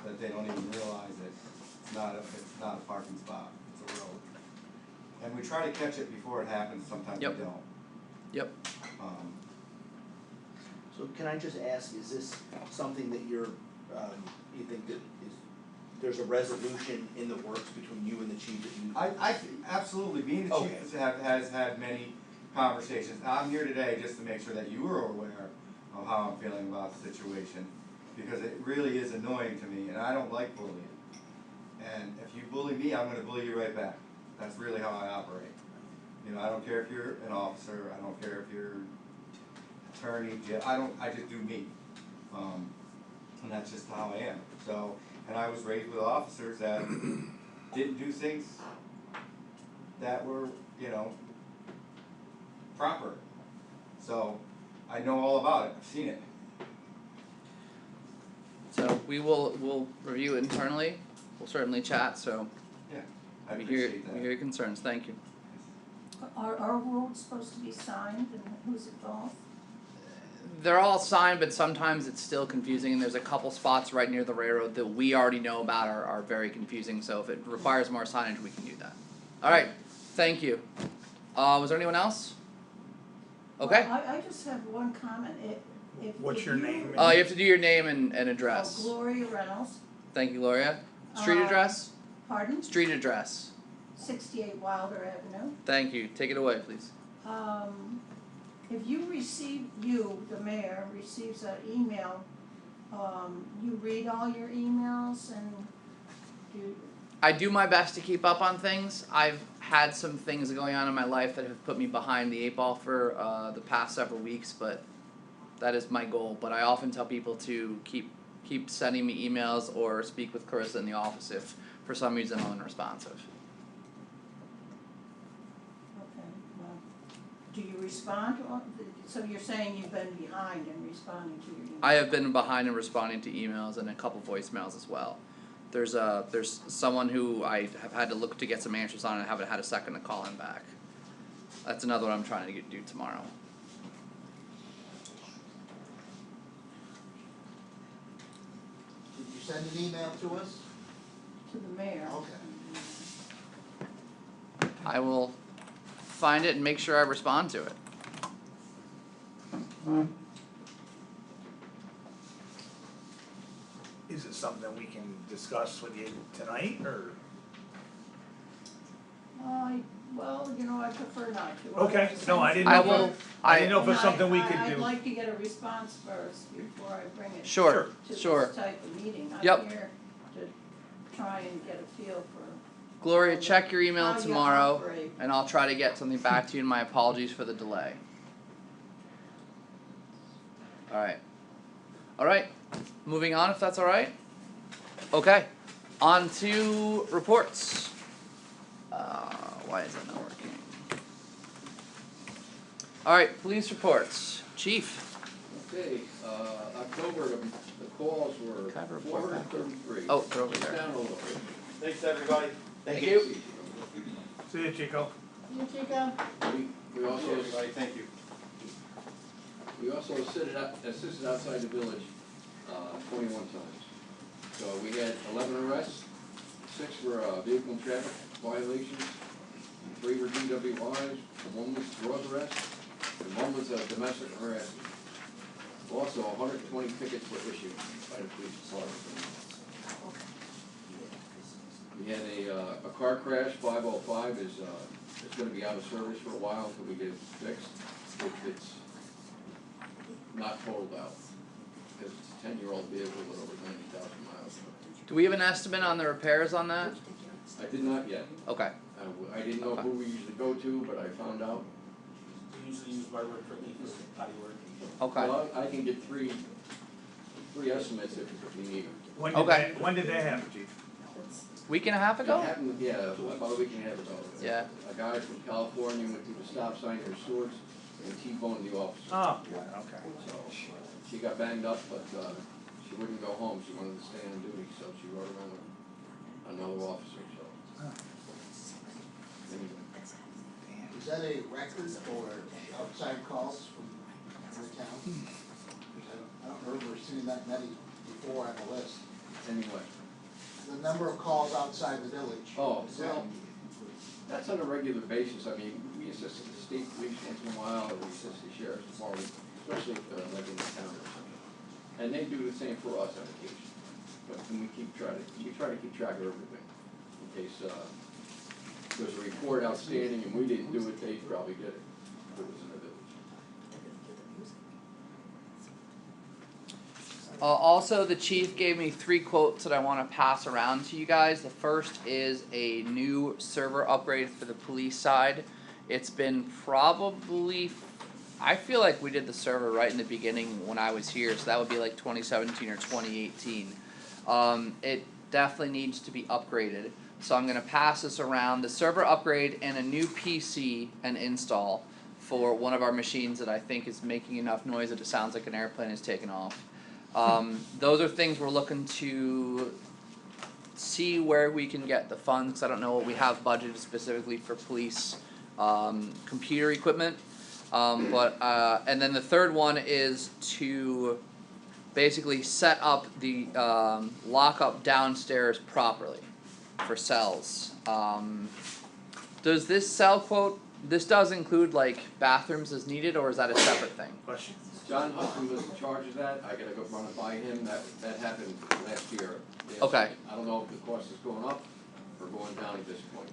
that they don't even realize that it's not a parking spot, it's a road. And we try to catch it before it happens, sometimes we Yep. don't. Yep. So can I just ask, is this something that you think that there's a resolution in the works between you and the chief that you? I absolutely, me and the Okay. chief has had many conversations. I'm here today just to make sure that you are aware of how I'm feeling about the situation, because it really is annoying to me, and I don't like bullying. And if you bully me, I'm gonna bully you right back. That's really how I operate. You know, I don't care if you're an officer, I don't care if you're attorney, I just do me. And that's just how I am. So, and I was raised with officers that didn't do things that were, you know, proper. So, I know all about it, I've seen it. So we'll review it internally, we'll certainly chat, so Yeah, I we hear, appreciate that. we hear your concerns, thank you. Are roads supposed to be signed and who's involved? They're all signed, but sometimes it's still confusing, and there's a couple spots right near the railroad that we already know about are very confusing, so if it requires more signage, we can do that. Alright, thank you. Was there anyone else? Okay. Well, I just have one comment, What's your name? You have to do your name and address. Gloria Reynolds. Thank you, Gloria. Street address? Pardon? Street address. 68 Wilder Avenue. Thank you. Take it away, please. If you receive, the mayor, receives an email, you read all your emails and do. I do my best to keep up on things. I've had some things going on in my life that have put me behind the 8 ball for the past several weeks, but that is my goal. But I often tell people to keep sending me emails or speak with Carissa in the office if for some reason I'm unresponsive. Okay, well, do you respond to all, so you're saying you've been behind in responding to your emails? I have been behind in responding to emails and a couple voicemails as well. There's someone who I have had to look to get some answers on and haven't had a second to call him back. That's another one I'm trying to do tomorrow. Did you send an email to us? To the mayor. Okay. I will find it and make sure I respond to it. Is it something that we can discuss with you tonight, or? Well, I prefer not to. Okay, no, I didn't I know. will. I didn't know if it's something we could I'd do. like to get a response first before I bring it Sure. to Sure. this type of meeting. I'm Yep. here to try and get a feel for. Gloria, check your email how you tomorrow, operate. and I'll try to get something back to you. And my apologies for the delay. All right. Moving on, if that's all right. Okay. On to reports. Why is that not working? All right, police reports. Chief. Okay, October, the calls were Can I have a report back? 433. Oh, they're over there. Down a little bit. Thanks, everybody. Thank you. See you, Chico. You, Chico? We also, Thank you. we also assisted outside the village, 21 times. So we had 11 arrests, 6 were vehicle and traffic violations, 3 were DWIs, 1 was drug arrest, and 1 was domestic harassment. Also, 120 tickets were issued by the police department. We had a car crash, 505 is gonna be out of service for a while until we get it fixed. It's not totaled out, because it's a 10-year-old vehicle with over 90,000 miles. Do we have an estimate on the repairs on that? I did not yet. Okay. I didn't know who we usually go to, but I found out. We usually use my word for me for body work. Okay. Well, I can get three estimates if you need them. When did that happen, Chief? Week and a half ago? It happened, yeah, about a week and a half ago. Yeah. A guy from California went through the stop sign for Swords and T-boned the officer. Oh, okay. So, she got banged up, but, she wouldn't go home, she wanted to stay on duty, so she rode around with another officer, so. Anyway. Is that a record or outside calls from the town? I don't remember seeing that many before on the list. Anyway. The number of calls outside the village. Oh, Is that- well, that's on a regular basis. I mean, we assist the state police once in a while, or we assist the sheriff's department, especially like in the town or something. And they do the same for us on occasion. But we try to keep track of everything. In case there's a report outstanding and we didn't do it, they probably did it. If it was in the village. Also, the chief gave me 3 quotes that I want to pass around to you guys. The first is a new server upgrade for the police side. It's been probably, I feel like we did the server right in the beginning when I was here, so that would be like 2017 or 2018. It definitely needs to be upgraded, so I'm going to pass this around. The server upgrade and a new PC and install for one of our machines that I think is making enough noise that it sounds like an airplane is taking off. Those are things we're looking to see where we can get the funds, 'cause I don't know what we have budgeted specifically for police computer equipment. And then the third one is to basically set up the lockup downstairs properly for cells. Does this cell quote, this does include like bathrooms as needed, or is that a separate thing? Question. John Hudson was in charge of that, I gotta go run it by him, that happened last year. Okay. I don't know if the cost is going up or going down at this point.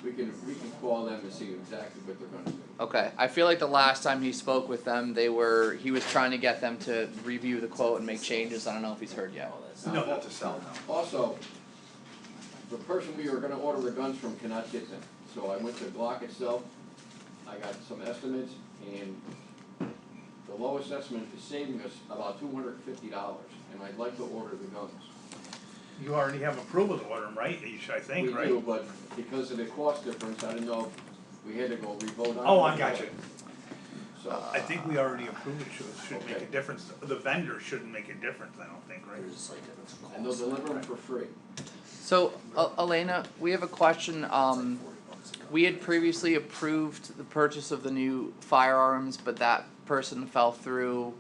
We can call them and see exactly what they're gonna do. Okay, I feel like the last time he spoke with them, he was trying to get them to review the quote and make changes. I don't know if he's heard yet. No, that's a cell now. Also, the person we were gonna order the guns from cannot get them, so I went to Glock itself, I got some estimates, and the lowest estimate is saving us about $250, and I'd like to order the guns. You already have approval to order them, right? I think, right? We do, but because of the cost difference, I didn't know if we had to go re-vote on it. Oh, I got you. So, I think we already approved it, should make a difference. The vendor shouldn't make a difference, I don't think, right? and they'll deliver them for free. So, Elena, we have a question. We had previously approved the purchase of the new firearms, but that person fell through.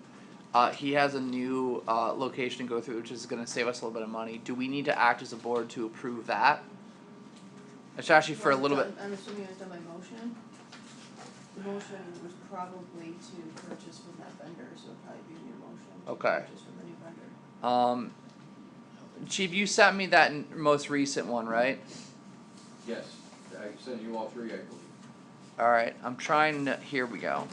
He has a new location to go through, which is going to save us a little bit of money. Do we need to act as a board to approve that? It's actually for a little bit. I'm assuming it was done by motion. The motion was probably to purchase from that vendor, so it'd probably be your motion to Okay. purchase from the new vendor. Chief, you sent me that most recent one, right? Yes, I sent you all three, I believe. All right, I'm trying to. Here we go.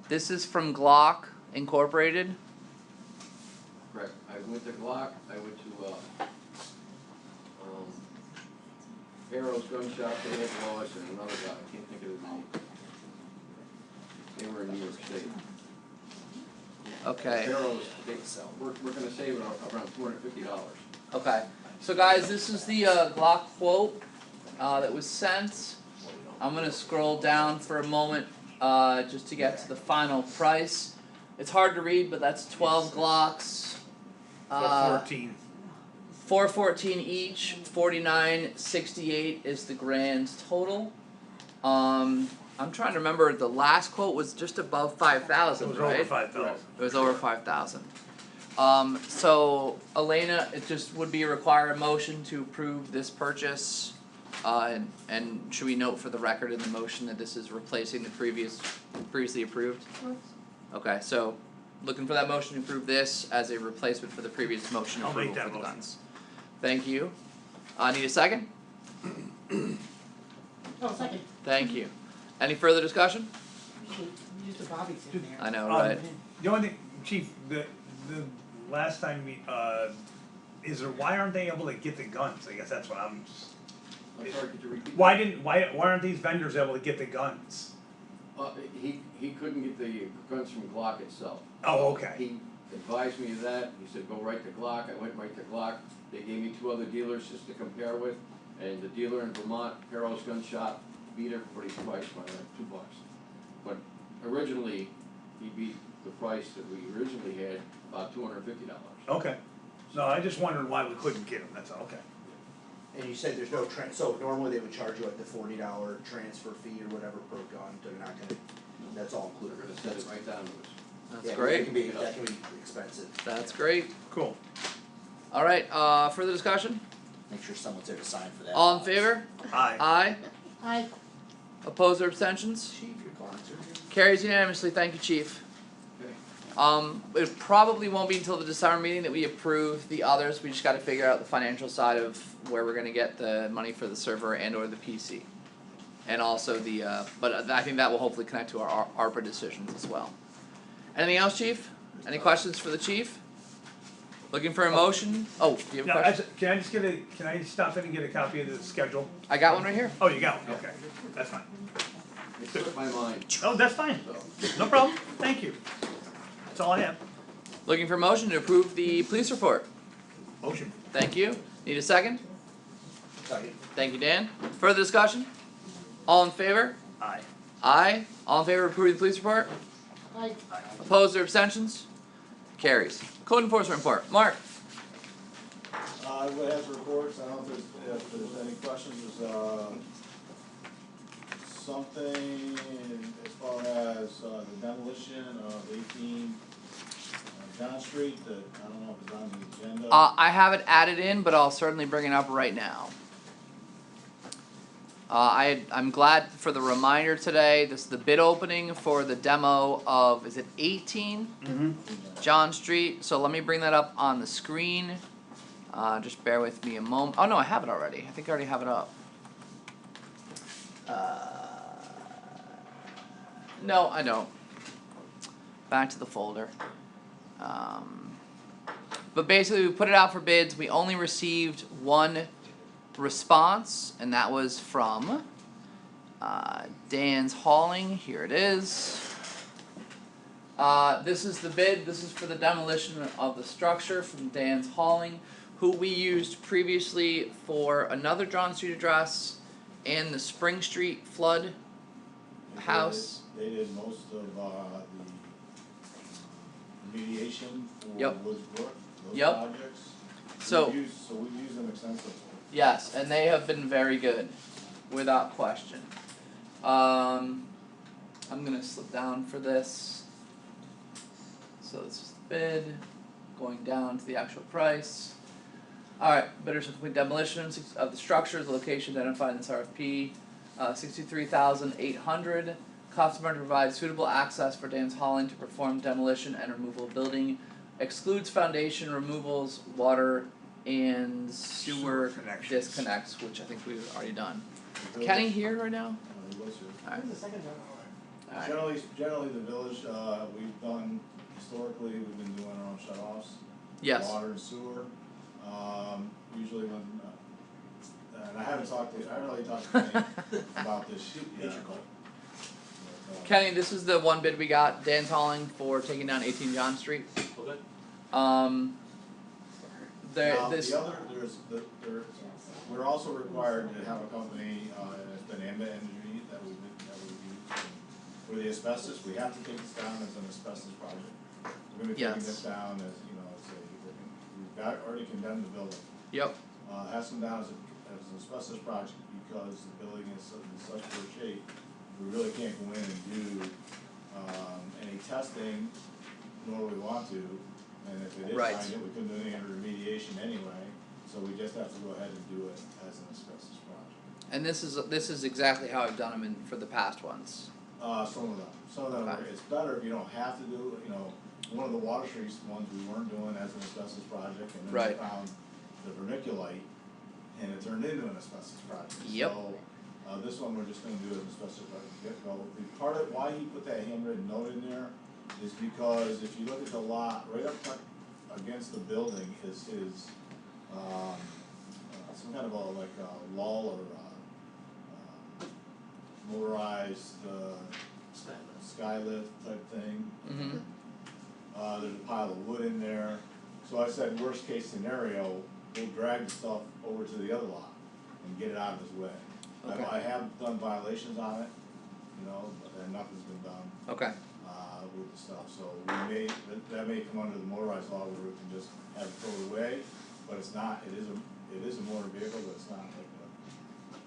This is from Glock Incorporated. Correct, I went to Glock, I went to, Arrow's Gun Shop, they had Lois, and another guy, I can't think of his name. They were in New York State. Okay. Arrow's, we're gonna save it around $250. Okay. So guys, this is the Glock quote that was sent. I'm gonna scroll down for a moment just to get to the final price. It's hard to read, but that's 12 Glocks. 14. 414 each. 49.68 is the grand total. I'm trying to remember. The last quote was just above 5,000, It was right? over 5,000. It was over 5,000. So Elena, it just would be require a motion to approve this purchase. And should we note for the record in the motion that this is replacing the previously approved? Okay, so looking for that motion to approve this as a replacement for the previous motion I'll approval make that for the motion. guns. Thank you. Need a second? Oh, second. Thank you. Any further discussion? Use the bobby pin there. I know, right? The only thing, Chief, the last time we, is there, why aren't they able to get the guns? I guess that's what I'm just. I'm sorry, could you repeat? Why aren't these vendors able to get the guns? He couldn't get the guns from Glock itself. Oh, okay. He advised me of that, he said, go right to Glock, I went right to Glock, they gave me two other dealers just to compare with, and the dealer in Vermont, Harold's Gun Shop, beat everybody's price by like $2. But originally, he beat the price that we originally had, about $250. Okay. No, I just wondered why we couldn't get them, that's all, okay. And you said there's no so normally they would charge you like the $40 transfer fee or whatever per gun, they're not gonna, that's all They're included. gonna set it right down to us. That's Yeah, great. that can be expensive. That's great. Cool. All right, further discussion? Make sure someone's there to sign for that. All in favor? Aye. Aye. Aye. Opposed or abstentions? Chief, your Glocks are here. Carries unanimously, thank you, Chief. Okay. It probably won't be until the December meeting that we approve the others, we just gotta figure out the financial side of where we're gonna get the money for the server and or the PC. And also the, but I think that will hopefully connect to our ARPA decisions as well. Anything else, Chief? Any questions for the Chief? Looking for a motion? Oh, do you have a Now, question? can I stop in and get a copy of the schedule? I got one right here. Oh, you got one, okay, that's fine. It slipped my mind, Oh, that's fine, so. no problem, thank you. That's all I have. Looking for a motion to approve the police report. Motion. Thank you. Need a second? Second. Thank you, Dan. Further discussion? All in favor? Aye. Aye. All in favor of approving the police report? Aye. Opposed or abstentions? Carries. Code enforcement report. Mark. Everybody has reports, I don't know if there's any questions, something as far as, the demolition of 18 John Street, that, I don't know if it's on the agenda. I have it added in, but I'll certainly bring it up right now. I'm glad for the reminder today. This is the bid opening for the demo of, is it 18 John Street? So let me bring that up on the screen. Just bear with me a moment. Oh no, I have it already. I think I already have it up. No, I don't. Back to the folder. But basically we put it out for bids. We only received one response, and that was from Dan's Hauling. Here it is. This is the bid. This is for the demolition of the structure from Dan's Hauling, who we used previously for another John Street address and the Spring Street flood house. They did most of the remediation for Yep. Woods Brook, those Yep. projects. So We've used them extensively. yes, and they have been very good, without question. I'm gonna slip down for this. So this is the bid, going down to the actual price. Alright, bidders will complete demolition of the structures, location identified in this RFP, 63,800. Customer to provide suitable access for Dan's Hauling to perform demolition and removal of building, excludes foundation removals, water and sewer connections. disconnects, which I think we've already done. Kenny here right now? He was here. Alright. Alright. Generally the village, we've done, historically, we've been doing our own shut-offs. Yes. Water and sewer, usually when, and I haven't really talked to Kenny about this yet. Kenny, this is the one bid we got, Dan's Hauling for taking down 18 John Street. Okay. We're also required to have a company, it's been Amba Energy that we use. For the asbestos, we have to take this down as an asbestos project. We're gonna be taking this down as, we've already condemned the building. Yep. It has to come down as an asbestos project because the building is in such poor shape. We really can't go in and do any testing, nor we want to, and if it is Right. signed, we couldn't do any remediation anyway, so we just have to go ahead and do it as an asbestos project. And this is exactly how I've done them for the past ones. Some of them, Okay. it's better if you don't have to do, one of the Water Street ones we weren't doing as an asbestos project, and then we Right. found the vermiculite, and it turned into an asbestos project. Yep. So, this one we're just gonna do as an asbestos project, the part of why he put that handwritten note in there is because if you look at the lot, right up front against the building is his, some kind of a lull or, motorized, skylift type thing. Mm-hmm. There's a pile of wood in there, so I said, worst case scenario, we'll drag the stuff over to the other lot and get it out of his way. Okay. I have done violations on it, and nothing's been done. Okay. With the stuff, so that may come under the motorized law where we can just have it thrown away, but it's not, it is a motor vehicle, but it's not like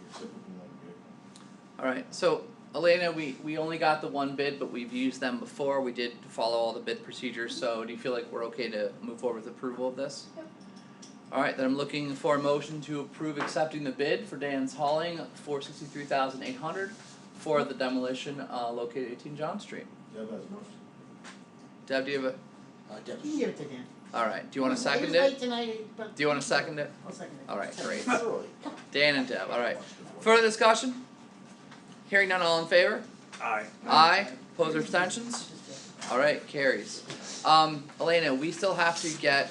your typical motor vehicle. Alright, so Elena, we only got the one bid, but we've used them before. We did follow all the bid procedures, so do you feel like we're okay to move forward with approval of this? Yep. Alright, then I'm looking for a motion to approve accepting the bid for Dan's Hauling for 63,800 for the demolition located at 18 John Street. Deb has a motion. Deb, do you have You can give it to Dan. Alright, do you wanna second He was late it? tonight, but. Do you wanna second it? I'll second it. Alright, great. Come on. Dan and Deb, alright. Further discussion? Hearing none, all in favor? Aye. Aye, opposed or abstentions? Alright, carries. Elena, we still have to get,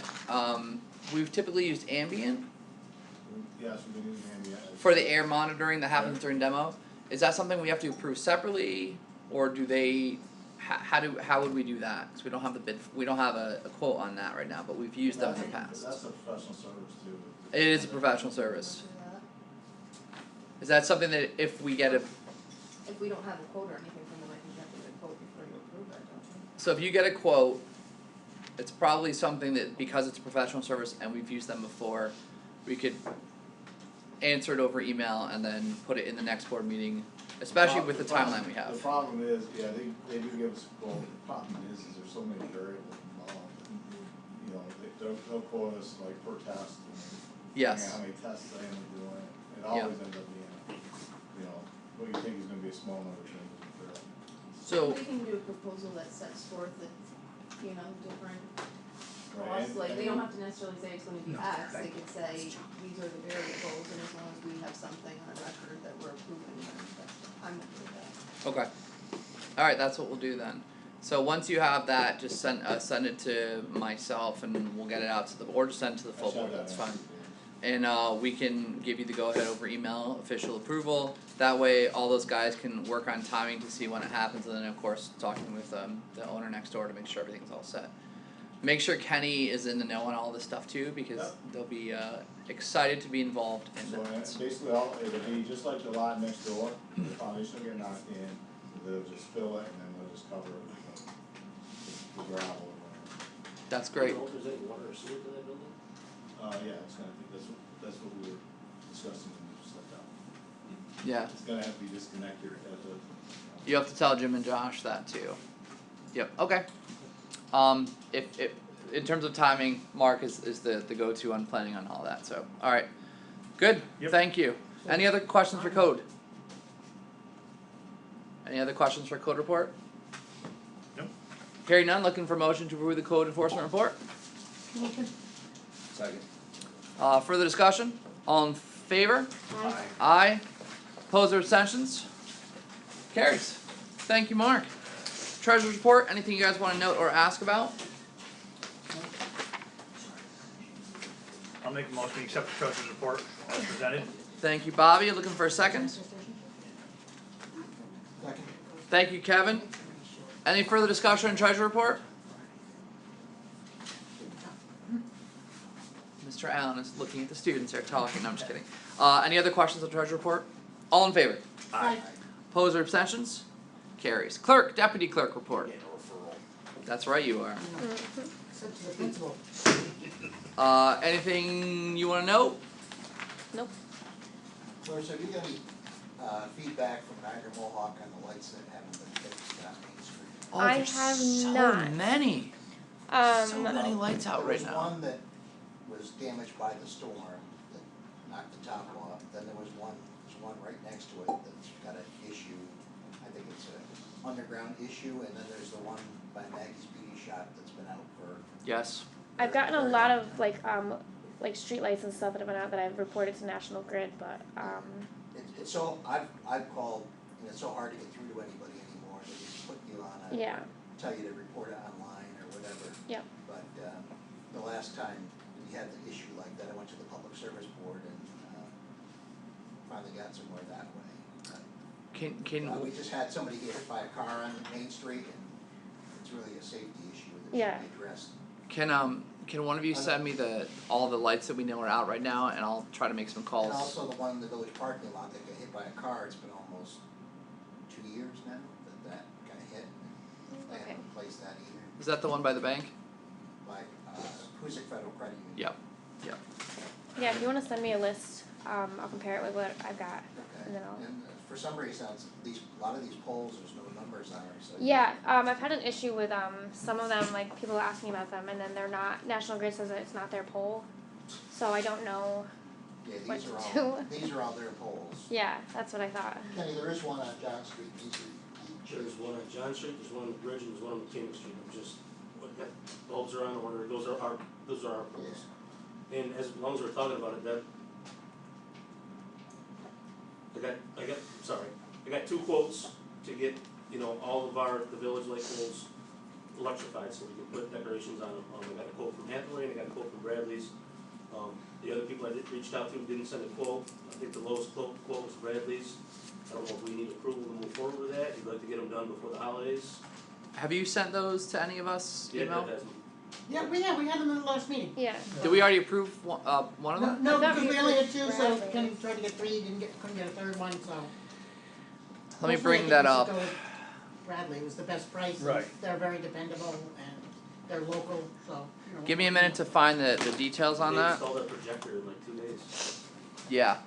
we've typically used ambient Yes, we've been using ambient. for the air monitoring that happens during demo. Is that something we have to approve separately, or do they, how would we do that? Cause we don't have the bid, we don't have a quote on that right now, but we've used them in the past. That's a professional service too. It is a professional service. Is that something that if we get a, If we don't have a quote or anything from them, I think you have to get a quote before you approve it, don't you? so if you get a quote, it's probably something that, because it's a professional service and we've used them before, we could answer it over email and then put it in the next board meeting, especially with the timeline we The have. problem is, yeah, they do give us a quote, the problem is there's so many variables involved. You know, they'll quote us like per test, and Yes. depending on how many tests they end up doing, it always ends up being, you know, what you think is gonna be a small number changes in fair. So, We can do a proposal that sets forth the, you know, different Right, costs, like, and- they don't have to necessarily say it's gonna be X, they could say, these are the variables, and as long as we have something on record that we're approving, then that's, I'm okay with that. okay. Alright, that's what we'll do then. So once you have that, just send it to myself and we'll get it out to the, or just send it to the full board, that's fine. And we can give you the go ahead over email, official approval. That way all those guys can work on timing to see when it happens, and then of course talking with the owner next door to make sure everything's all set. Make sure Kenny is in the know on all this stuff too, because they'll be excited to be involved in So that. basically, it'll be just like the lot next door, the foundation will get knocked in, they'll just fill it and then they'll just cover it with the gravel or whatever. That's great. Is there water or sewer to that building? Yeah, it's gonna be, that's what we were discussing when we just left out. Yeah. It's gonna have to be disconnected at the. You have to tell Jim and Josh that too. Yep, okay. If in terms of timing, Mark is the go-to on planning on all that, so, alright. Good, thank you. Any other questions for code? Any other questions for code report? Nope. Hearing none, looking for motion to approve the code enforcement report? Second. Further discussion? All in favor? Aye. Aye. Opposed or abstentions? Carries. Thank you, Mark. Treasurer's report, anything you guys wanna note or ask about? I'll make a motion to accept the treasurer's report as presented. Thank you, Bobby, looking for a second? Second. Thank you, Kevin. Any further discussion on treasurer report? Mr. Allen is looking at the students here talking, no, I'm just kidding. Any other questions on treasurer report? All in favor? Aye. Opposed or abstentions? Carries. Clerk, deputy clerk report. That's right, you are. Sent to the principal. Anything you wanna note? Nope. Doris, have you got any, feedback from Niagara Mohawk on the lights that haven't been fixed on Main Street? Oh, I there's have so not. many. So Um, many lights out right There now. was one that was damaged by the storm that knocked the top off, then there's one right next to it that's got an issue. I think it's a underground issue, and then there's the one by Maggie's Beauty Shop that's been out for. Yes. I've gotten a lot of like streetlights and stuff that have been out that I've reported to National Grid, but It's so, I've called, and it's so hard to get through to anybody anymore, they just put you on a. yeah. Tell you to report it online or whatever. Yep. But, the last time we had the issue like that, I went to the Public Service Board and, finally got somewhere that way. Can We just had somebody get hit by a car on Main Street, and it's really a safety issue that Yeah. should be addressed. can one of you send me all the lights that we know are out right now, and I'll try to make some calls. And also the one in the village parking lot that got hit by a car, it's been almost 2 years now that got hit. They Okay. haven't replaced that either, Is that the one by the bank? by, Hoosick Federal Credit Union. Yep. Yep. Yeah, if you wanna send me a list, I'll compare it with what I've got, Okay. and then I'll. And for some reason, a lot of these poles, there's no numbers on them, so. Yeah, I've had an issue with some of them, like people asking about them, and then they're not. National Grid says that it's not their pole, so I don't know. Yeah, what these to are do. all, these are all their poles. Yeah, that's what I thought. Kenny, there is one on John Street, these are. There's one on John Street, there's one on the bridge, and there's one on Mechanic Street, I'm just, what bulbs are on order, those are our poles. And as long as we're talking about it, I got 2 quotes to get, all of the village light poles electrified, so we can put decorations on them. I got a quote from Hathaway, and I got a quote from Bradley's. The other people I reached out to didn't send a quote. I think the lowest quote was Bradley's. I don't know if we need approval to move forward with that. You'd like to get them done before the holidays. Have you sent those to any of us? Yeah, email? that has Yeah, we had them in the last meeting. Yeah. Did we already approve one of them? No, I thought because we we only had approved 2, so Bradley. Ken tried to get 3, couldn't get a third one, so. Let me Hopefully, bring I think that we should up. go with Bradley was the best price. Right. They're very dependable and they're local, so, you know. Give me a minute to find the details on They that. installed that projector in like 2 days. Yeah.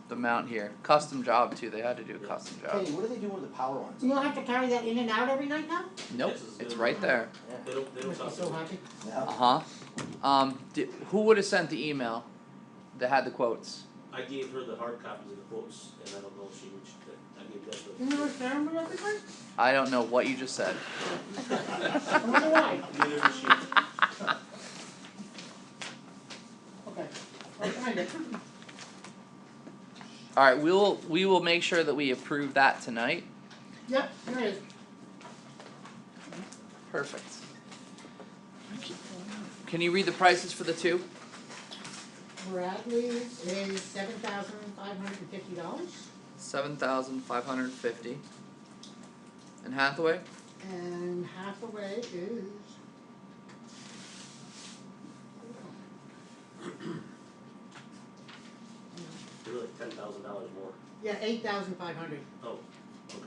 The mount here. Custom job too, they had to do a custom job. Katie, what are they doing with the power lines? You don't have to carry that in and out every night now? Nope, it's right there. They don't Makes me cost so me. happy. Uh-huh. Who would have sent the email that had the quotes? I gave her the hard copies of the quotes, and I don't know if she reached it. I gave that to You never share them with everybody? I don't know what you just said. I wonder why. Neither did she. Okay, I'll find it. Alright, we will make sure that we approve that tonight. Yep, here it is. Perfect. Can you read the prices for the two? Bradley's is $7,550. $7,550. And Hathaway? And Hathaway is. They're like $10,000 more. Yeah, 8,500. Oh, okay.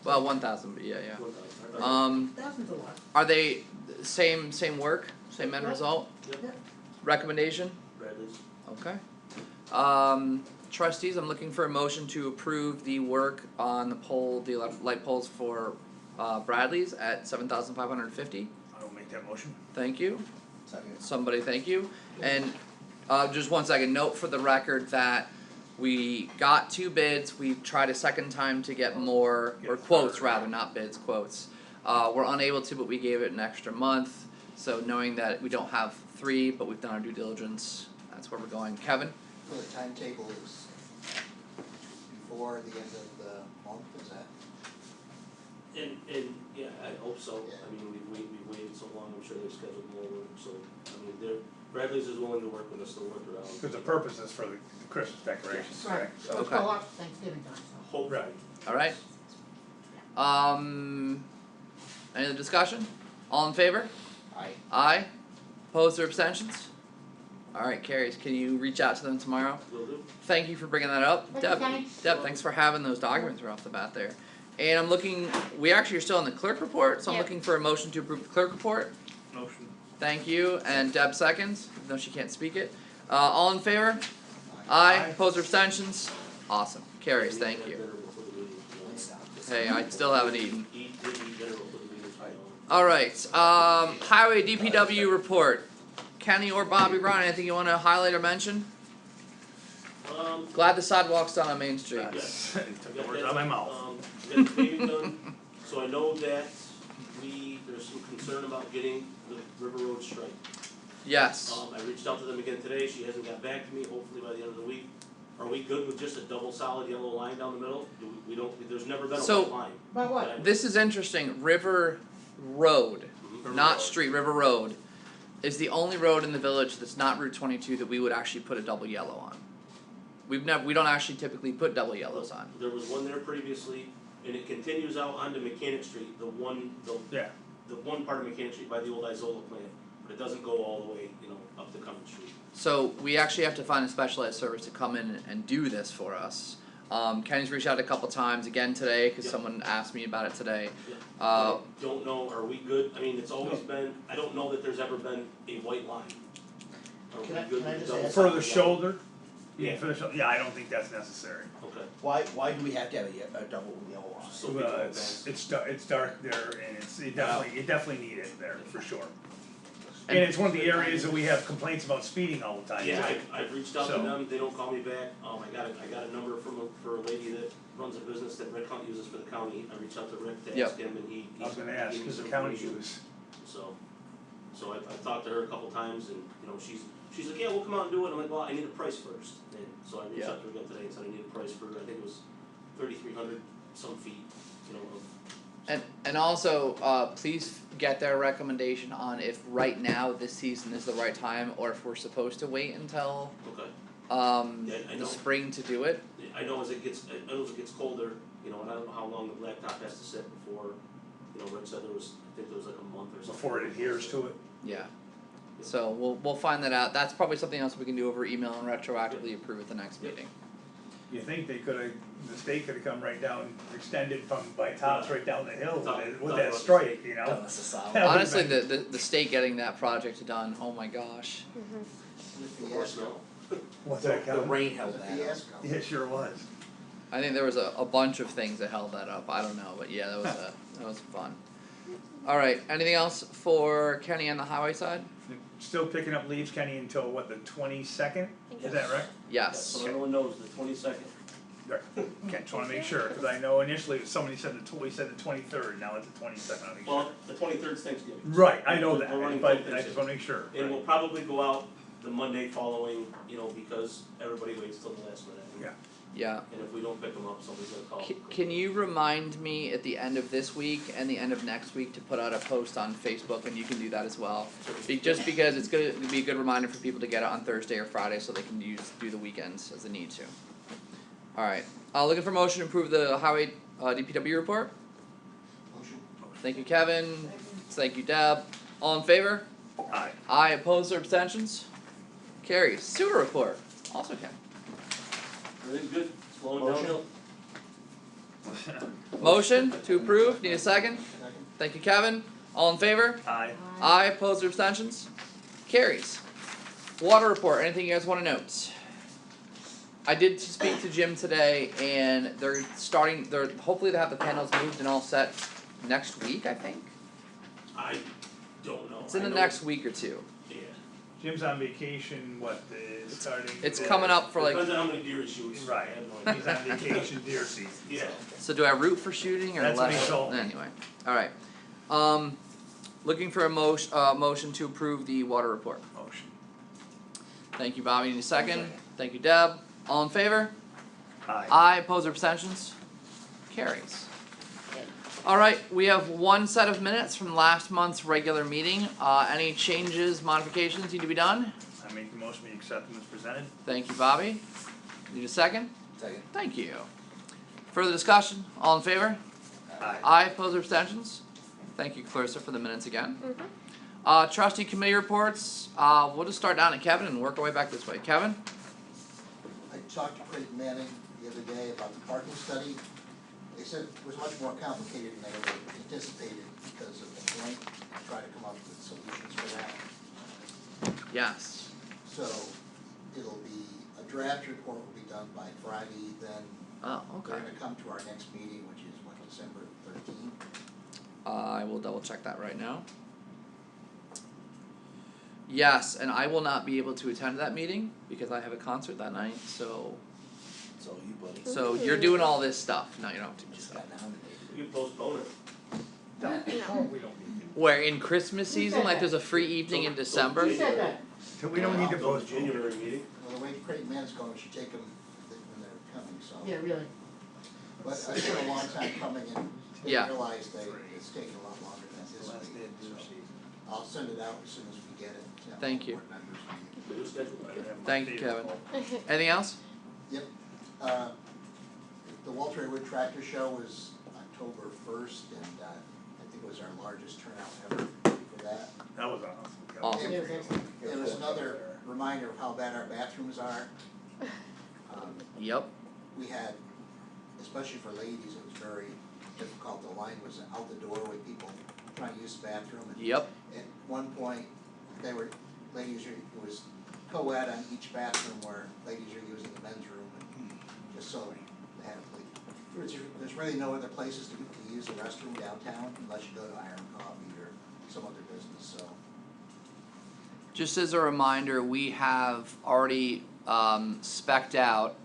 Well, 1,000, but yeah. 1,000. Thousand's a lot. Are they same work, same end Yep. result? Yep. Recommendation? Bradley's. Okay. Trustees, I'm looking for a motion to approve the work on the light poles for Bradley's at $7,550. I will make that motion. Thank you. Second. Somebody, thank you. And just 1 second, note for the record that we got 2 bids. We tried a second time to get more, or quotes rather, not bids, quotes. We're unable to, but we gave it an extra month. So knowing that we don't have 3, but we've done our due diligence, that's where we're going. Kevin? Well, the timetable is before the end of the month, is that? And yeah, I hope so. I mean, we've waited so long, I'm sure they've scheduled more work, so, I mean, Bradley's is willing to work with us, to work around. Because the purpose is for the Christmas decorations, Right, correct? So- let's go up Thanksgiving time, so. Hope. Right. Alright. Any other discussion? All in favor? Aye. Aye. Opposed or abstentions? Alright, carries. Can you reach out to them tomorrow? Will do. Thank you for bringing that up. Thank you, Deb, Kenny. Deb, thanks for having those documents right off the bat there. And I'm looking, we actually are still on the clerk report, so I'm Yep. looking for a motion to approve the clerk report. Motion. Thank you, and Deb seconds, even though she can't speak it. All in favor? Aye. Opposed or abstentions? Awesome. Carries, thank you. Dinner before the meeting, you know. Hey, I still haven't eaten. Eat dinner before the meeting, you know. Alright, highway DPW report. Kenny or Bobby Brown, anything you wanna highlight or mention? Glad the sidewalk's done on Main Street. Yes. Took the words out of my mouth. Got the paving done, so I know that there's some concern about getting the River Road striped. Yes. I reached out to them again today, she hasn't got back to me, hopefully by the end of the week. Are we good with just a double solid yellow line down the middle? We don't, there's never been a So- white line. But what? But This is interesting. River Road, River not Road. street, River Road, is the only road in the village that's not Route 22 that we would actually put a double yellow on. We don't actually typically put double yellows on. There was one there previously, and it continues out onto Mechanic Street, the one part of Mechanic Street by the old Isola plant, but it doesn't go all the way, you know, up to Cummins Street. So we actually have to find a specialized service to come in and do this for us. Kenny's reached out a couple times again today, cause Yep. someone asked me about it today. I don't know, are we good? I mean, it's always been, I don't know that there's ever been a white line. Are we Can I- good can I with just double ask- For the solid shoulder? Yeah. For the shoulder, yeah, I don't think that's necessary. yellow? Okay. Why do we have to have a double yellow line? So people don't It's dark there and it definitely need it there, for sure. And- And it's one of the areas that we have complaints about speeding all the time too. Yeah, I've reached out to So- them, they don't call me back, I got a number for a lady that runs a business that Rick Hunt uses for the county, I reached out to Rick to Yep. ask him, and he I was gonna ask, gave me cause the some county information. use. So I've talked to her a couple times, and, you know, she's like, yeah, we'll come out and do it, I'm like, well, I need a price first, and so I reached Yeah. out to her again today and said I need a price for, I think it was 3,300 some feet, you know, of. And also, please get their recommendation on if right now this season is the right time, or if we're supposed to wait until Okay. Yeah, I the know. spring to do it. I know as it gets colder, you know, and I don't know how long the blacktop has to sit before, you know, Rick said I think there was like a month or something. Before it adheres to it. Yeah. So we'll find that out. That's probably something else we can do over email and retroactively approve at the next meeting. You think they could've, the state could've come right down, extended from by tops right down the hill with that strike, you know? Done us a solid. That would've Honestly, been- the state getting that project done, oh my gosh. Of course, no. What's that, The Kevin? rain held that up. Fiasco. Yeah, it sure was. I think there was a bunch of things that held that up, I don't know, but yeah, that was fun. Alright, anything else for Kenny on the highway side? Still picking up leaves, Kenny, until what, the 22nd? Is that right? Yes. So everyone knows the 22nd. Right. Okay, just wanna make sure, cause I know initially somebody said we said the 23rd, now it's the 22nd, I think. Well, the 23rd is Thanksgiving. Right, I know We're that, running but till I just wanna make sure. And we'll probably go out the Monday following, because everybody waits till the last minute. Yeah. Yeah. And if we don't pick them up, somebody's gonna call. Can you remind me at the end of this week and the end of next week to put out a post on Facebook, and you can do that as well? Just because it's gonna be a good reminder for people to get it on Thursday or Friday so they can do the weekends as they need to. Alright, looking for motion to approve the highway DPW report? Motion. Thank you, Kevin. Thank you, Deb. All in favor? Aye. Aye, opposed or abstentions? Carries. Sewer report, also Kevin. Everything's good, slowing Motion. downhill. Motion to approve, need a second? Thank you, Kevin. All in favor? Aye. Aye, opposed or abstentions? Carries. Water report, anything you guys wanna note? I did speak to Jim today and they're hopefully they have the panels moved and all set next week, I think. I don't know. It's in I the know- next week or two. Yeah. Jim's on vacation, starting? It's coming up for like, Depends on how many deer he shoots. Right, I have no idea. he's on vacation deer season. Yeah. so do I root for shooting or That's what less? he told me. Anyway, alright. Looking for a motion to approve the water report. Motion. Thank you, Bobby, need a second? Thank you, Deb. All in favor? Aye. Aye, opposed or abstentions? Carries. Alright, we have one set of minutes from last month's regular meeting. Any changes, modifications need to be done? I make the motion we accept them as presented. Thank you, Bobby. Need a second? Second. Thank you. Further discussion? All in favor? Aye. Aye, opposed or abstentions? Thank you, Clarissa, for the minutes again. Trustee committee reports, we'll just start down at Kevin and work our way back this way. Kevin? I talked to Creighton Manning the other day about the parking study. They said it was much more complicated than they had anticipated because of the point, try to come up with solutions for that. Yes. So it'll be, a draft report will be done by Friday, then Oh, okay. they're gonna come to our next meeting, which is what, December 13th? I will double check that right now. Yes, and I will not be able to attend that meeting because I have a concert that night, so So you, buddy. so you're doing all this stuff. No, you don't have to do Just stuff. got nominated. You can postpone it. No, we don't need Where in Christmas season, like there's a free evening in December? Who said that? to. We don't need to Till the vote. January meeting. Well, the way Creighton Manning's going, we should take them when they're coming, so. Yeah, really. But it's been a long time coming and they Yeah. realized it's taking a lot longer than anticipated, so I'll send it out as soon as we get it. to all Thank you. board members. We'll schedule that. Thank you, Kevin. Anything else? Yep, the Walter A. Wood Tractor Show was October 1st and I think it was our largest turnout ever for that. That was awesome. Awesome. Yeah, that's- It was another reminder of how bad our bathrooms are. Yep. We had, especially for ladies, it was very difficult. The line was out the door with people trying to use the bathroom. And Yep. at one point, it was co-ed on each bathroom where ladies are using the men's room and just so they had to leave. There's really no other places to use the restroom downtown unless you go to Iron Coffee or some other business, so. Just as a reminder, we have already spec'd out,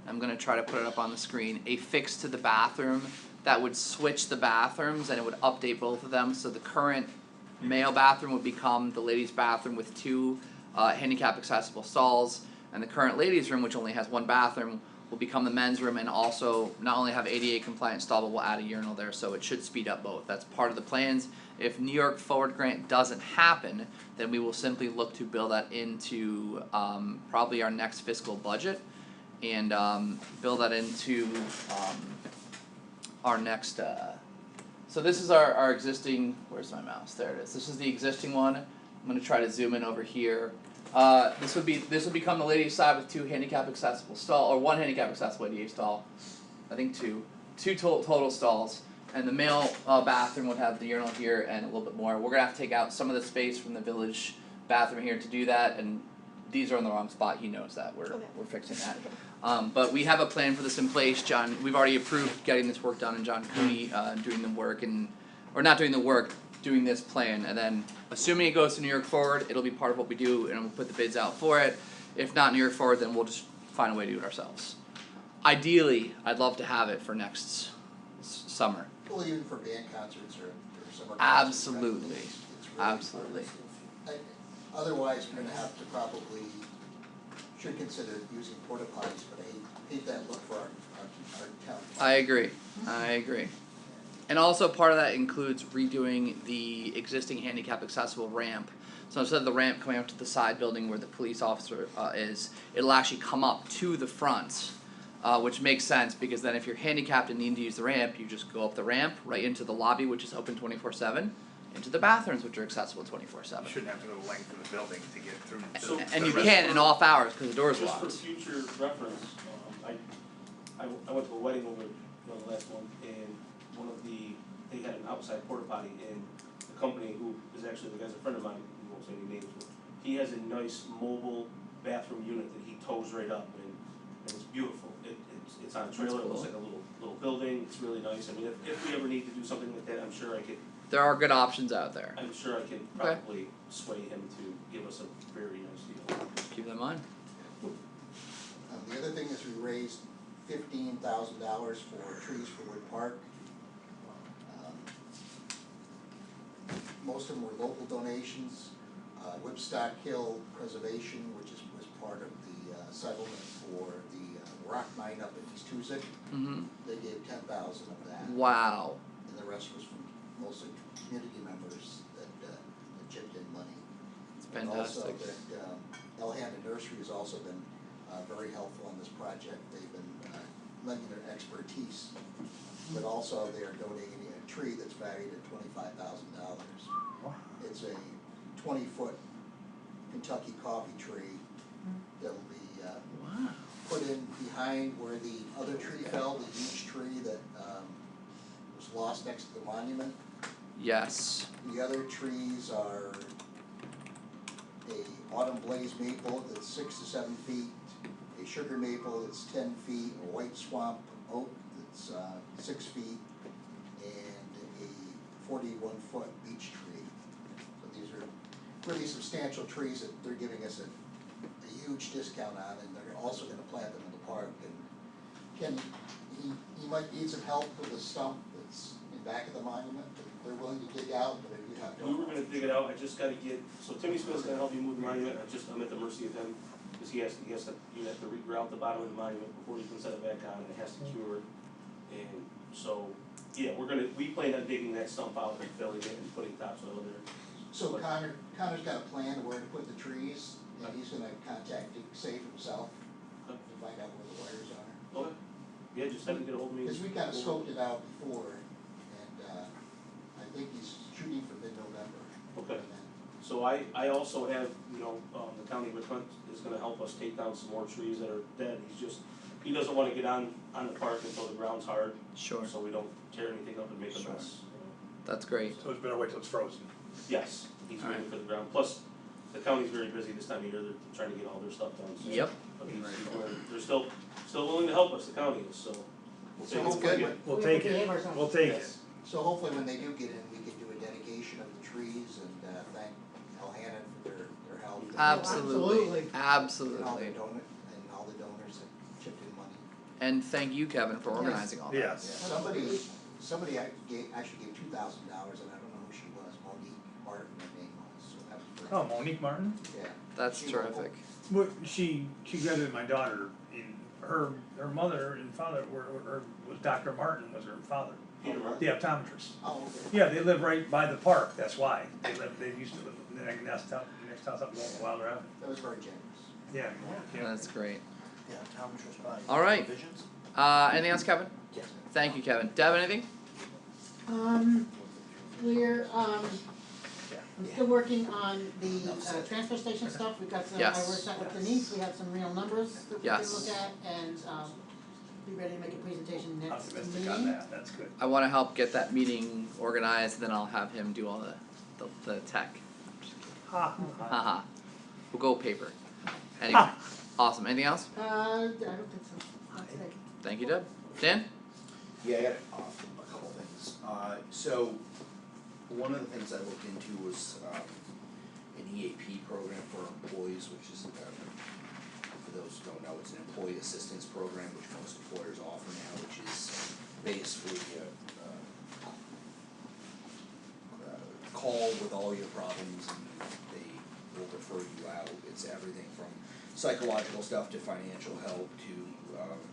I'm gonna try to put it up on the screen, a fix to the bathroom that would switch the bathrooms and it would update both of them, so the current male bathroom would become the ladies' bathroom with two handicap accessible stalls, and the current ladies' room, which only has one bathroom, will become the men's room and also not only have ADA compliant stall, but we'll add a urinal there, so it should speed up both. That's part of the plans. If New York Forward Grant doesn't happen, then we will simply look to build that into probably our next fiscal budget and build that into our next so this is our existing, where's my mouse, there it is, this is the existing one. I'm gonna try to zoom in over here. This would become the ladies' side with 2 handicap accessible stall, or 1 handicap accessible ADA stall. I think 2 total stalls, and the male bathroom would have the urinal here and a little bit more. We're gonna have to take out some of the space from the village bathroom here to do that, and these are in the wrong spot. He knows that. We're fixing that. But we have a plan for this in place. John, we've already approved getting this work done, and John Cooney doing the work or not doing the work, doing this plan, and then assuming it goes to New York Forward, it'll be part of what we do, and we'll put the bids out for it. If not New York Forward, then we'll just find a way to do it ourselves. Ideally, I'd love to have it for next summer. Well, even for band concerts or summer concerts. Absolutely, It's really absolutely. Otherwise, we're gonna have to probably, should consider using porta potties, but I hate that look for our town. I agree. And also part of that includes redoing the existing handicap accessible ramp. So instead of the ramp coming up to the side building where the police officer is, it'll actually come up to the front, which makes sense because then if you're handicapped and need to use the ramp, you just go up the ramp right into the lobby, which is open 24/7, into the bathrooms, which are accessible 24/7. You shouldn't have to go the length of the building to get through. So- And you can't in off hours because the door's locked. Just for future reference, I went to a wedding over, the last one, and they had an outside porta potty, and the company who is actually, the guy's a friend of mine, we won't say any names, but he has a nice mobile bathroom unit that he tows right up, and it's beautiful. It's on a trailer, it looks like a little building, it's really nice. I mean, if we ever need to do something like that, I'm sure I could. There are good options out there. I'm sure I can probably sway him to give us a very nice deal. Keep that in mind. The other thing is we raised $15,000 for trees for Wood Park. Most of them were local donations. Whipstock Hill Preservation, which was part of the settlement for the rock mine up in East Hoosick. They gave 10,000 of that. Wow. And the rest was from mostly community members that chipped in money. It's fantastic. And also that Elhanda Nursery has also been very helpful on this project. They've been lending their expertise, but also they are donating a tree that's valued at $25,000. It's a 20-foot Kentucky coffee tree that'll be put in behind where the other tree fell, the huge tree that was lost next to the monument. Yes. The other trees are a autumn blaze maple that's 6 to 7 feet, a sugar maple that's 10 feet, a white swamp oak that's 6 feet, and a 41-foot beech tree. So these are really substantial trees that they're giving us a huge discount on, and they're also gonna plant them in the park. And Ken, he might need some help with the stump that's in back of the monument. They're willing to dig out, but if you have. We were gonna dig it out, I just gotta get, so Timmy Smith's gonna help me move the monument, I'm at the mercy of him, because you have to regrout the bottom of the monument before you can set it back on, and it has to cure. And so, yeah, we plan on digging that stump out and filling it and putting topsoil there. So Connor's got a plan of where to put the trees, and he's gonna contact Safe himself to find out where the wires are. Okay, yeah, just have him get a hold of me. Because we kinda scoped it out before, and I think he's shooting for mid-November. Okay, so I also have, the county is gonna help us take down some more trees that are dead. He doesn't wanna get on the park until the ground's hard. Sure. So we don't tear anything up and make a mess. That's great. So it's better wait till it's frozen. Yes, he's waiting for the ground, plus the county's very busy this time of year, they're trying to get all their stuff done, so. Yep. But they're still willing to help us, the county is, so. So hopefully, We'll take it, we'll take it. so hopefully when they do get in, we can do a dedication of the trees and thank Elhanda for their help. Absolutely. And all the donors that chipped in money. And thank you, Kevin, for organizing all that. Yes. Somebody actually gave $2,000, and I don't know who she was, Monique Martin, her name was, so that was great. Oh, Monique Martin? Yeah. That's She terrific. Well, she graduated my daughter, in her mother and father was Dr. Martin was her father. Peter Martin? The optometrist. Oh, okay. Yeah, they live right by the park, that's why. They used to live in the next house up Wilder Avenue. That was very generous. Yeah. That's great. Yeah, optometrist by. All right. Visions? Anything else, Kevin? Yes. Thank you, Kevin. Deb, anything? We're, I'm still working on the transfer station stuff, we've got some, I Yes. worked out with Denise, we have some real numbers that we can Yes. look at, and, be ready to make a presentation next meeting. Optimistic on that, that's good. I wanna help get that meeting organized, then I'll have him do all the tech. Ha, ha, ha. Haha. We'll go paper. Anyway, awesome. Anything else? I don't think so, not today. Thank you, Deb. Dan? Yeah, I got a couple things. So, one of the things I looked into was an EAP program for employees, which is, for those who don't know, it's an employee assistance program, which most employers offer now, which is basically call with all your problems and they will refer you out. It's everything from psychological stuff to financial help to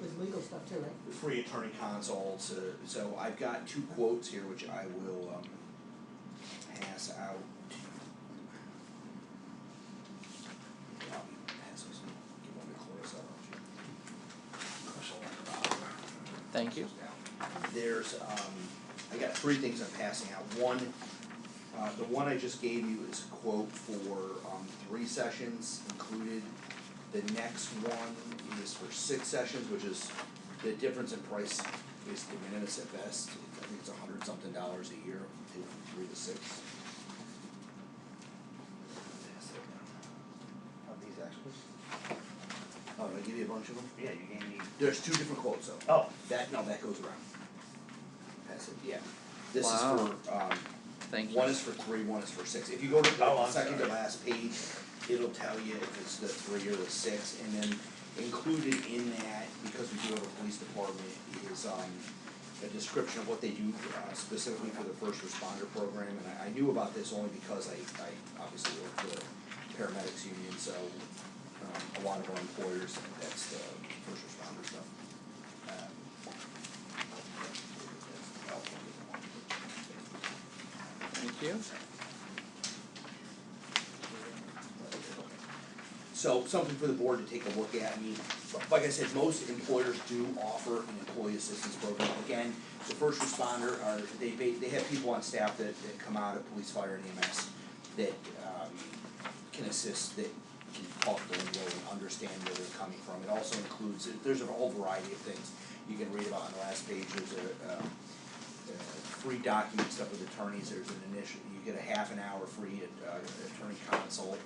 There's legal stuff too, right? free attorney consults. So I've got two quotes here which I will pass out to pass those. Give one to Clarissa. Thank you. There's I got three things I'm passing out. One, the one I just gave you is a quote for 3 sessions included. The next one is for 6 sessions, which is the difference in price is de minimis at best. I think it's $100-something a year, 3 to 6. Of these actually. Oh, did I give you a bunch of them? Yeah, you gave me. There's 2 different quotes though. Oh. That goes around. Pass it, yeah. This Wow. is for Thank you. one is for 3, one is for 6. If you go to the I'm second to sorry. last page, it'll tell you if it's the 3 or the 6, and then included in that, because we do have a police department, is a description of what they do specifically for the first responder program. And I knew about this only because I obviously work for the paramedics union, so a lot of our employers, that's the first responder stuff. Thank you. So something for the board to take a look at. I mean, like I said, most employers do offer an employee assistance program. Again, the first responder are, they have people on staff that come out of police, fire, and EMS that can assist, that can talk to them and understand where they're coming from. It also includes, there's a whole variety of things you can read about on the last page. There's a free document stuff with attorneys. There's an initial, you get a half an hour free attorney consult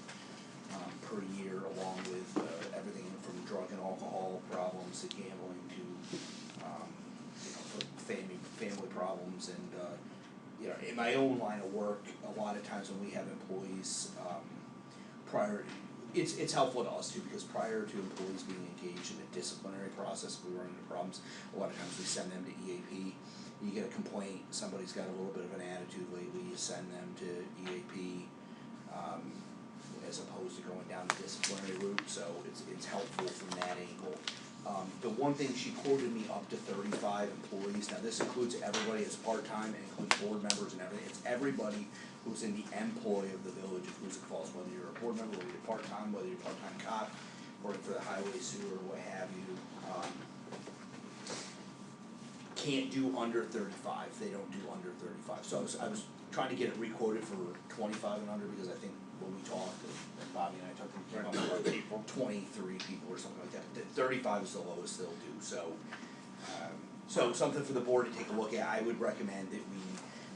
per year, along with everything from drug and alcohol problems to gambling to family problems. And in my own line of work, a lot of times when we have employees it's helpful to us too, because prior to employees being engaged in a disciplinary process, if we run into problems, a lot of times we send them to EAP. You get a complaint, somebody's got a little bit of an attitude lately, you send them to EAP, as opposed to going down the disciplinary route, so it's helpful from that angle. The one thing, she quoted me up to 35 employees. Now this includes everybody that's part-time, and includes board members and everything. It's everybody who's in the employ of the village of Hoosick Falls, whether you're a board member, whether you're part-time, whether you're a part-time cop, working for the highway, sewer, what have you. Can't do under 35, they don't do under 35. So I was trying to get it requoted for 25 and under, because I think when we talked, and Bobby and I talked, we came up with like 23 people or something like that. 35 is the lowest they'll do, so something for the board to take a look at. I would recommend that we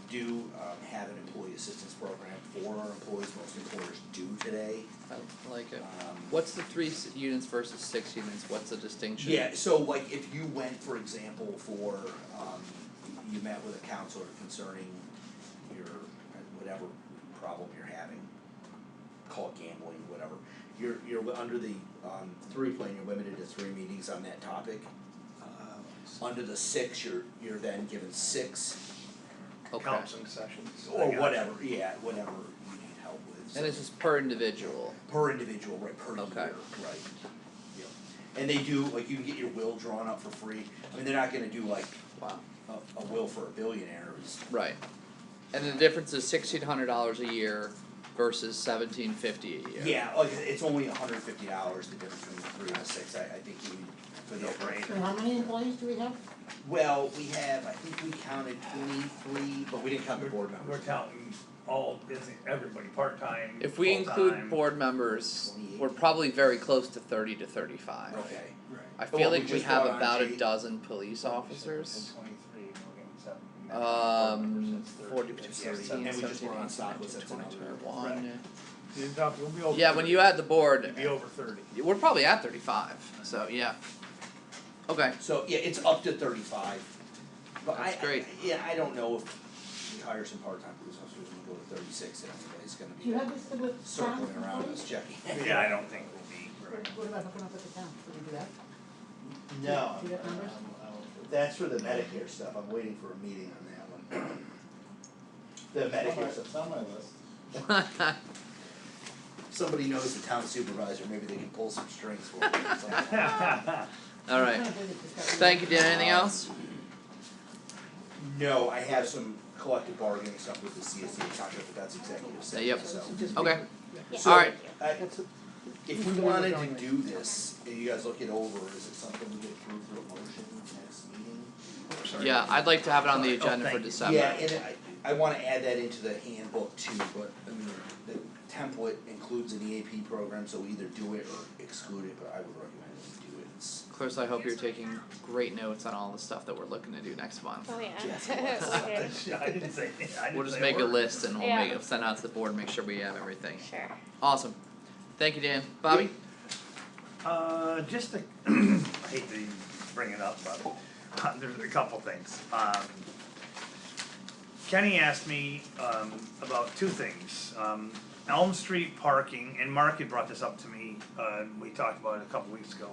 do have an employee assistance program for our employees. Most employers do today. I like it. What's the 3 units versus 6 units? What's the distinction? Yeah, so like if you went, for example, for, you met with a counselor concerning your, whatever problem you're having, call it gambling, whatever, you're under the 3 plan, you're limited to 3 meetings on that topic. Under the 6, you're then given 6. Okay. Counseling sessions. Or whatever, yeah, whatever you need help with. And this is per individual? Per individual, right, per year, right. Yep. And they do, like, you can get your will drawn up for free. I mean, they're not gonna do like, a will for a billionaire. Right. And the difference is $1,600 a year versus $1,750 a year. Yeah, like, it's only $150, the difference between 3 and 6, I think you need for the brain. So how many employees do we have? Well, we have, I think we counted 23, but we didn't count the board members. We're counting isn't everybody part-time, If we include full-time? board members, we're probably very close to 30 to 35. Okay. I feel Well, we like we just have brought on about a Jay. dozen police officers. 23, we're getting 40 to 16, And we just 17, brought on 18, Stockless, that's 20, another. 21. We'll be over Yeah, 30. when you add the board, We'll be over 30. we're probably at 35. So yeah. Okay. So, yeah, it's up to 35. But That's great. I don't know if we hire some part-time police officers and we go to 36 and everybody's gonna Do you be have this with circling town around employees? us checking. Yeah, I don't think we'll be. What about hooking up with the town, can we do that? No, Do you have numbers? that's for the Medicare stuff, I'm waiting for a meeting on that one. The Medicare stuff. It's on my list. Somebody knows the town supervisor, maybe they can pull some strings for me. All right. Thank you, Dan. Anything else? No, I have some collective bargaining stuff with the CSC contract, but that's executive session, Yep. so. Okay. So, All right. If we wanted to do this, and you guys look it over, is it something we could approve through a motion next meeting? Yeah, I'd like to have it on the Sorry. Oh, agenda for thank you. December. Yeah, and I wanna add that into the handbook too, but I mean, the template includes an EAP program, so we either do it or exclude it, but I would recommend we do it. It's Clarissa, I hope you're taking great notes on all the stuff that we're looking to do next month. Oh, yeah. I didn't say. We'll just make a word. list and we'll Yeah. make it send out to the board, make sure we have everything. Sure. Awesome. Thank you, Dan. Bobby? Just to, I hate to bring it up, but there's a couple things. Kenny asked me about two things. Elm Street parking, and Mark had brought this up to me, we talked about it a couple weeks ago.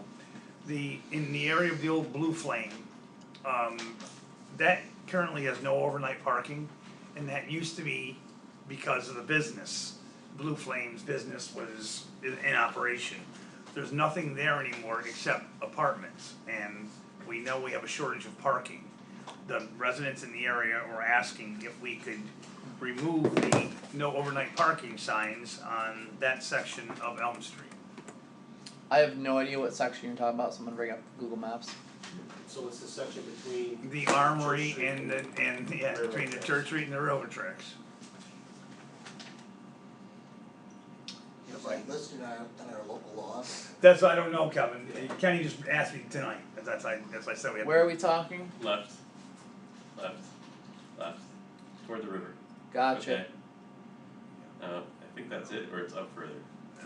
In the area of the old Blue Flame, that currently has no overnight parking, and that used to be because of the business. Blue Flame's business was in operation. There's nothing there anymore except apartments, and we know we have a shortage of parking. The residents in the area were asking if we could remove the no overnight parking signs on that section of Elm Street. I have no idea what section you're talking about. Someone bring up Google Maps. So it's the section between. The Armory Church Street and between the Church Street and the railroad tracks. Is that listed on our local laws? That's, I don't know, Kevin. Kenny just asked me tonight, as I said we had. Where are we talking? Left. Toward the river. Gotcha. Okay. I think that's it, or it's up further.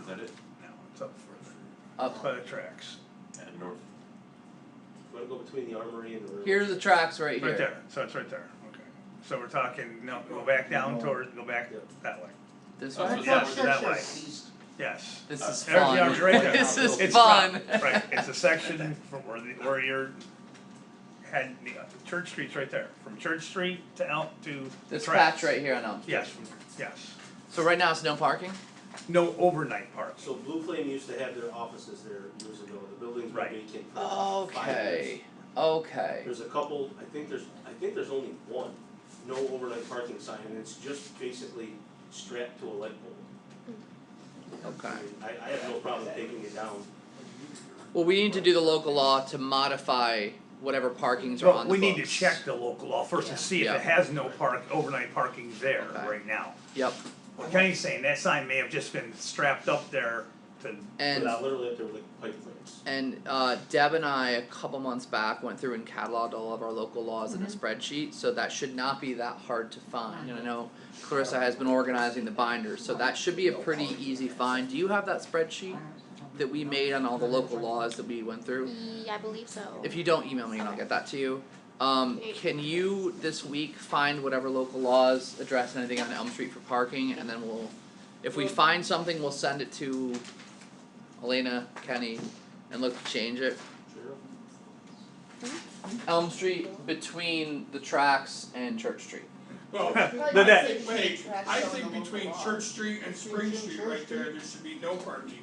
Is that it? No, it's up further. Up. By the tracks. And north. You wanna go between the Armory and the railroad? Here's the tracks right here. Right there, so it's right there, okay. So we're talking, no, go back down toward, go back that way. This Oh, way? so Yes, that that way. East. Yes. This is There's the fun. Armory right there. This is It's fun. Right, it's a section from where you're, had, the Church Street's right there, from Church Street to the This tracks. patch right here on Elm Street. Yes, yes. So right now it's no parking? No overnight parking. So Blue Flame used to have their offices there years ago, the buildings were Right. vacant for 5 years. Okay. Okay. There's a couple, I think there's only one, no overnight parking sign, and it's just basically strapped to a light pole. Okay. I have no problem taking it down. Well, we need to do the local law to modify whatever parkings are on Well, the we need to books. check the local law first to see if Yeah. it has no overnight parking there Okay. right now. Yep. What Kenny's saying, that sign may have just been strapped up there to, And Without literally up there with like pipe clearance. and Deb and I a couple months back went through and cataloged all of our local laws in a spreadsheet, so that should not be that hard to find. And I know Clarissa has been organizing the binders, so that should be a pretty easy find. Do you have that spreadsheet that we made on all the local laws that we went through? Yeah, I believe so. If you don't email me and I'll get that to you. Can you this week find whatever local laws address anything on Elm Street for parking, and then we'll, if we find something, we'll send it to Elena, Kenny, and look to change it. Sure. Elm Street between the tracks and Church Street. Well, The I net. think, wait, I think between Church Street and Spring Street right there should be no parking.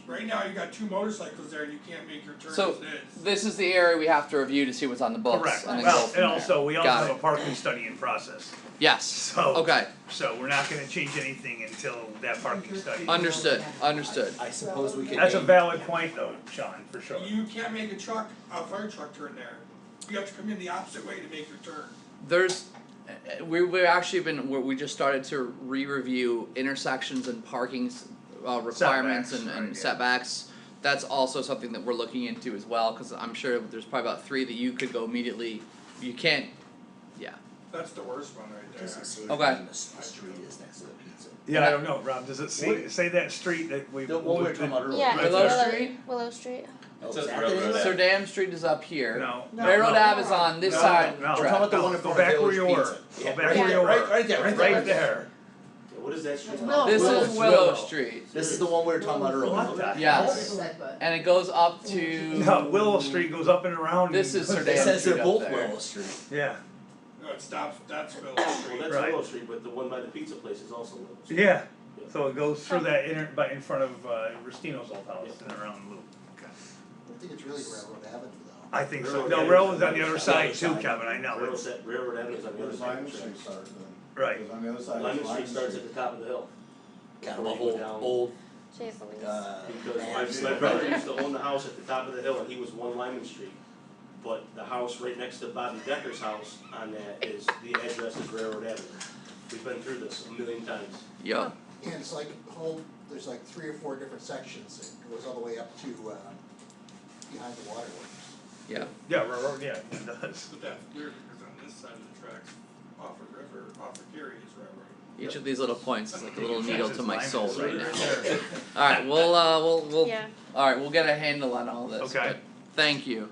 Right now, you got 2 motorcycles there and you can't make your turn So as is. this is the area we have to review to see what's on the books, correct. and then Well, go and from there. also, we also Got have it. a parking study in process. Yes. So. Okay. So we're not gonna change anything until that parking study. Understood. Understood. I suppose we could. That's a valid point though, Sean, for sure. You can't make a fire truck turn there. You have to come in the opposite way to make your turn. There's we've actually been, we just started to re-review intersections and parking requirements Setbacks, and right, yeah. setbacks. That's also something that we're looking into as well, cause I'm sure there's probably about 3 that you could go immediately, you can't, yeah. That's the worst one right there. Doesn't say Okay. where the street is next to the pizza. Yeah, I don't know, Rob, does it say that street that we? The one we were talking about earlier. Yeah, Right it's there. Willow Street. Oh, It says is that Railroad the name? Ave. So Dam Street is up here. No. Railroad Ave is on this side. No, We're talking about the one in go front of back where Village you were, Pizza. go Yeah, back right where there, you were. right there, Right there. Okay, what is that street? This Willow. is Willow Street. This is the one we were talking about earlier. Yes. And it goes up to. No, Willow Street goes up and around. This is Sir It Dam says Street they're up both there. Willow Street. Yeah, No, it stops, that's Willow Well, Street. that's Right. Willow Street, but the one by the pizza place is also Willow Street. yeah, so it goes through that in front of Rustino's old house and around the loop. Okay. I think it's really Railroad Avenue though. I think so, Railroad no, Avenue. Railroad's on the other Yeah, side other too, side. Kevin, I know, it's, Railroad Avenue is on the Where other does side of Lyman the Street tracks. start then? right. Because on the other side Lyman is Street starts at the top of the hill. Got a And then little go down. old, Chase Louise. Because my brother used to own the house at the top of the hill and he was 1 Lyman Street. But the house right next to Bobby Decker's house on that is, the address is Railroad Avenue. We've been through this a million times. Yo. And it's like there's like 3 or 4 different sections. It goes all the way up to behind the waterworks. Yeah. Yeah, Railroad, yeah, it does. But that's weird because on this side of the tracks, off of River, off of Geary is railroad. Each of these little points is like a little needle to my soul right now. there. Alright, we'll Yeah. alright, we'll get a handle on all this, Okay. but thank you.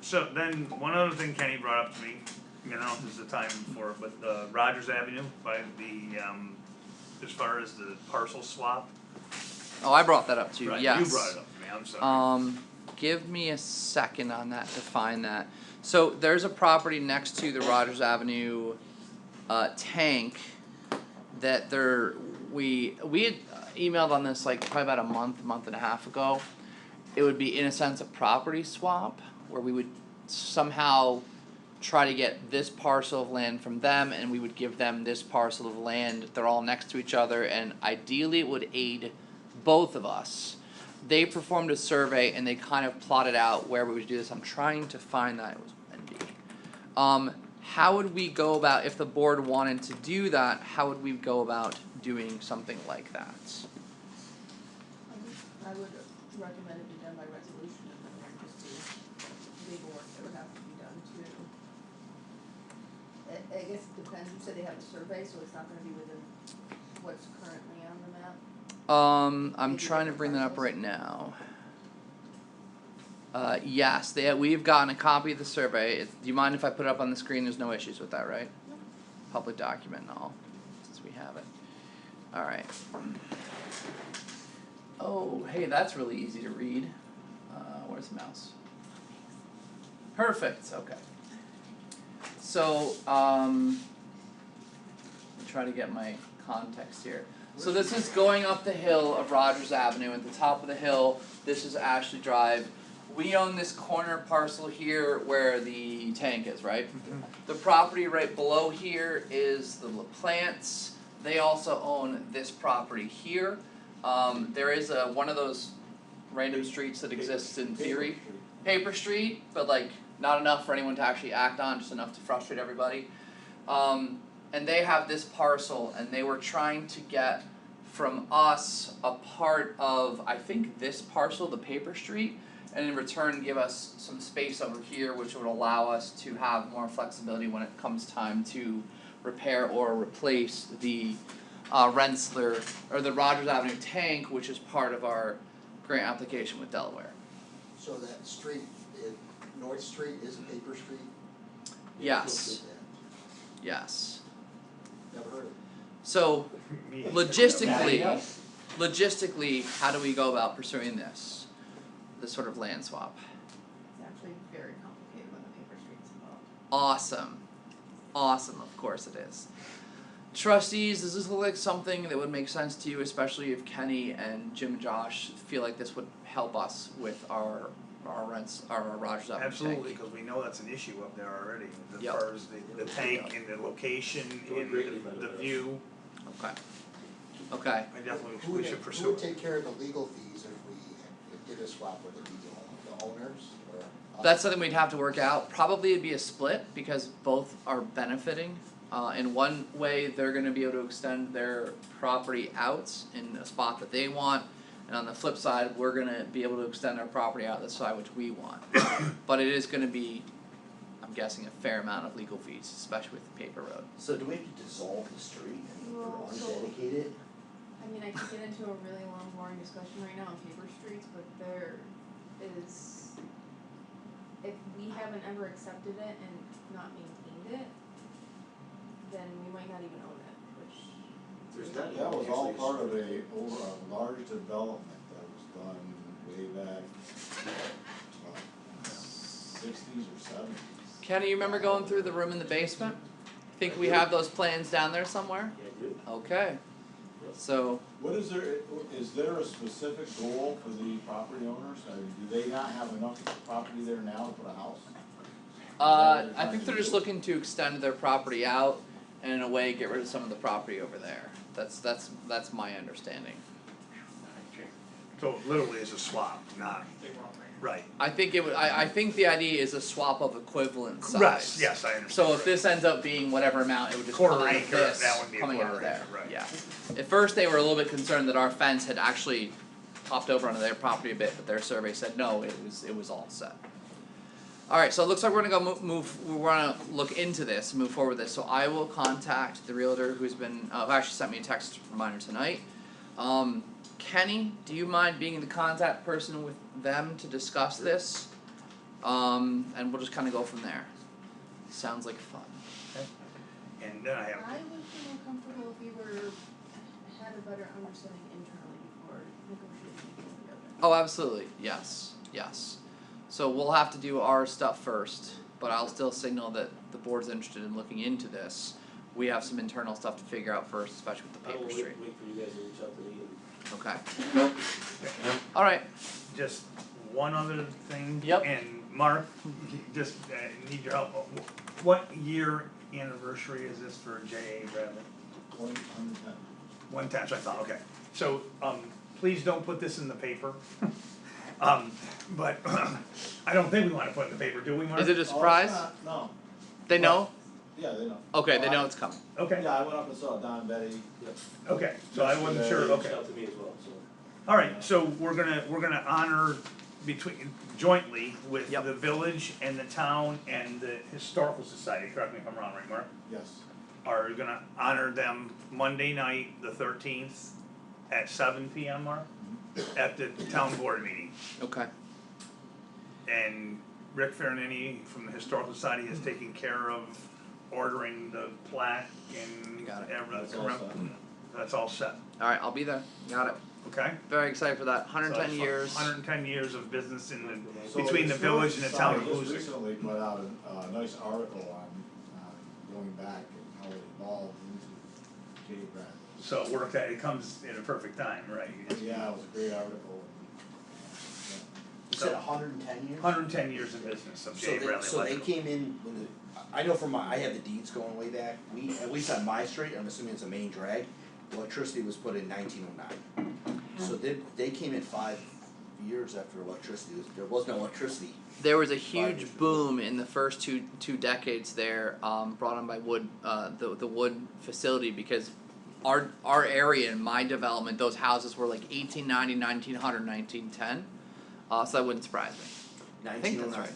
So then, one other thing Kenny brought up to me, I don't know if this is the time for it, but Rogers Avenue by the, as far as the parcel swap. Oh, I brought that up too, Right, yes. you brought it up to me, I'm sorry. Give me a second on that to find that. So there's a property next to the Rogers Avenue tank that we had emailed on this like probably about a month and a half ago. It would be in a sense a property swap where we would somehow try to get this parcel of land from them and we would give them this parcel of land. They're all next to each other and ideally it would aid both of us. They performed a survey and they kind of plotted out where we would do this. I'm trying to find that. It was ND. How would we go about, if the board wanted to do that, how would we go about doing something like that? I would recommend it be done by resolution and then there would just be legal work that would have to be done too. I guess it depends, you said they have a survey, so it's not gonna be within what's currently on the map. I'm trying to bring that up right now. Yes, we've gotten a copy of the survey. Do you mind if I put it up on the screen? There's no issues with that, right? No. Public document and all, since we have it. Alright. Oh, hey, that's really easy to read. Where's the mouse? Perfect, okay. So, let me try to get my context here. So this is going up the hill of Rogers Avenue. At the top of the hill, this is Ashley Drive. We own this corner parcel here where the tank is, right? The property right below here is the LaPlants. They also own this property here. There is one of those random streets that exists in theory. Paper Street, but like not enough for anyone to actually act on, just enough to frustrate everybody. And they have this parcel and they were trying to get from us a part of, I think, this parcel, the Paper Street, and in return give us some space over here which would allow us to have more flexibility when it comes time to repair or replace the Rensselaer, or the Rogers Avenue tank, which is part of our grant application with Delaware. So that street, North Street is Paper Street? Yes. Yes. Never heard of it. So, logistically, how do we go about pursuing this sort of land swap? It's actually very complicated when the paper street's involved. Awesome, of course it is. Trustees, does this look like something that would make sense to you, especially if Kenny and Jim and Josh feel like this would help us with our Rogers Avenue tank? Absolutely, because we know that's an issue up there already, as Yep. far as the tank and the location and the view. Okay. I definitely, Who we would, should who pursue would it. take care of the legal fees if we did a swap? Would it be the owners or That's something we'd have to work out. Probably it'd be a split because both are benefiting. In one way, they're gonna be able to extend their property out in a spot that they want. And on the flip side, we're gonna be able to extend our property out the side which we want. But it is gonna be, I'm guessing, a fair amount of legal fees, especially with the paper road. So do we have to dissolve the street and Well, so- undedicate it? I mean, I could get into a really long, boring discussion right now on paper streets, but there is, if we haven't ever accepted it and not maintained it, then we might not even own it, which. That was all part of a large development that was done way back, sixties or seventies. Kenny, you remember going through the room in the basement? Think we have those plans down there somewhere? Yeah, I do. Okay. So, What is there a specific goal for the property owners? I mean, do they not have enough property there now to put a house? I think they're just looking to extend their property out and in a way get rid of some of the property over there. That's my understanding. So literally it's a swap, not, right. I think I think the idea is a swap of equivalent size. Right, yes, I understand. So if this ends up being whatever amount, it would just Quarter come out of acre, this, that would be a coming out quarter of there, acre, right. yeah. At first, they were a little bit concerned that our fence had actually popped over onto their property a bit, but their survey said no, it was all set. Alright, so it looks like we're gonna go we're gonna look into this, move forward with this, so I will contact the realtor who's been, who actually sent me a text reminder tonight. Kenny, do you mind being the contact person with them to discuss this? And we'll just kinda go from there. Sounds like fun. And then I have, I would feel more comfortable if we had a better understanding internally before negotiating together. Oh, absolutely, yes. So we'll have to do our stuff first, but I'll still signal that the board's interested in looking into this. We have some internal stuff to figure out first, especially with the I will paper wait street. for you guys to reach out to me and Okay. Alright. just one other thing. Yep. And Mark, just need your help. What year anniversary is this for J.A. Bradley? 110. 110, so I thought, okay. So, please don't put this in the paper. But I don't think we wanna put it in the paper, do we, Mark? Is it a surprise? No. They know? Yeah, they know. Okay, they know it's coming. Okay, Yeah, I went up and saw Don and Betty. okay, so I wasn't sure, reach okay. out to me as well, so. Alright, so we're gonna honor jointly with Yep. the village and the town and the historical society, correct me if I'm wrong, right, Mark? Yes. Are gonna honor them Monday night, the 13th, at 7 p.m., Mark? At the town board meeting. Okay. And Rick Farinini from the Historical Society is taking care of ordering the plaque and Got it. That's all set. That's all set, Alright, I'll be there. Got it. okay? Very excited for that. So 110 it's years. 110 years of business in the, So between the village and the town of Just Hoosick. recently put out a nice article on going back and how it evolved into J. Bradley. So it worked out, it comes in a perfect time, right? Yeah, it was a great article. You said 110 years? 110 years of business of So J. they, Bradley so they Electrical. came in when the, I know from I have the deeds going way back, at least on my street, I'm assuming it's a main drag, electricity was put in 1909. So they came in 5 years after electricity, there was no electricity. There was a huge boom in the first two decades there, brought on by wood, the wood facility, because our area in my development, those houses were like 1890, 1900, 1910. So that wouldn't surprise me. I think that's right.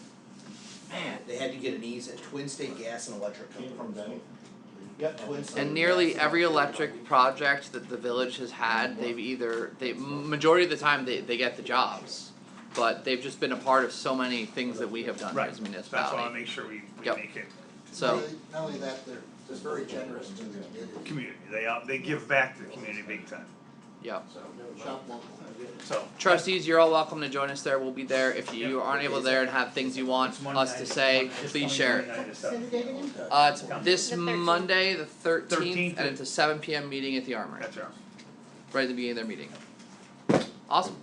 Man, they had to get an easement, Twin State Gas and Electric Came Company. from Benny. Yep, Twin State. And nearly every electric project that the village has had, majority of the time they get the jobs. But they've just been a part of so many things that we have done Right, as a that's municipality. why I wanna make sure we Yep. make it So, Not only that, they're very generous to the community. community, they give back to the community big time, yep. Shop local. so. Trustees, you're all welcome to join us there. We'll be there. If you aren't able to there and have things you want us to say, please share it. Say the date again? It's this The 13th. Monday, the 13th, 13th. and it's a 7 p.m. meeting at the Armory, That's right. right at the beginning of their meeting. Awesome.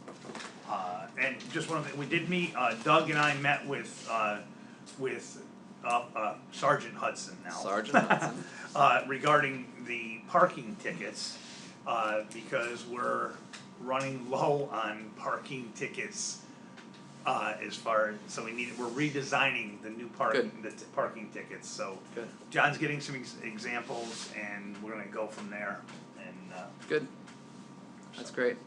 And just one thing, we did meet, Doug and I met with Sergeant Hudson now. Sergeant Hudson. Regarding the parking tickets, because we're running low on parking tickets as far, so we're redesigning the new parking, parking tickets, so. Good. John's getting some examples and we're gonna go from there and, Good. That's great.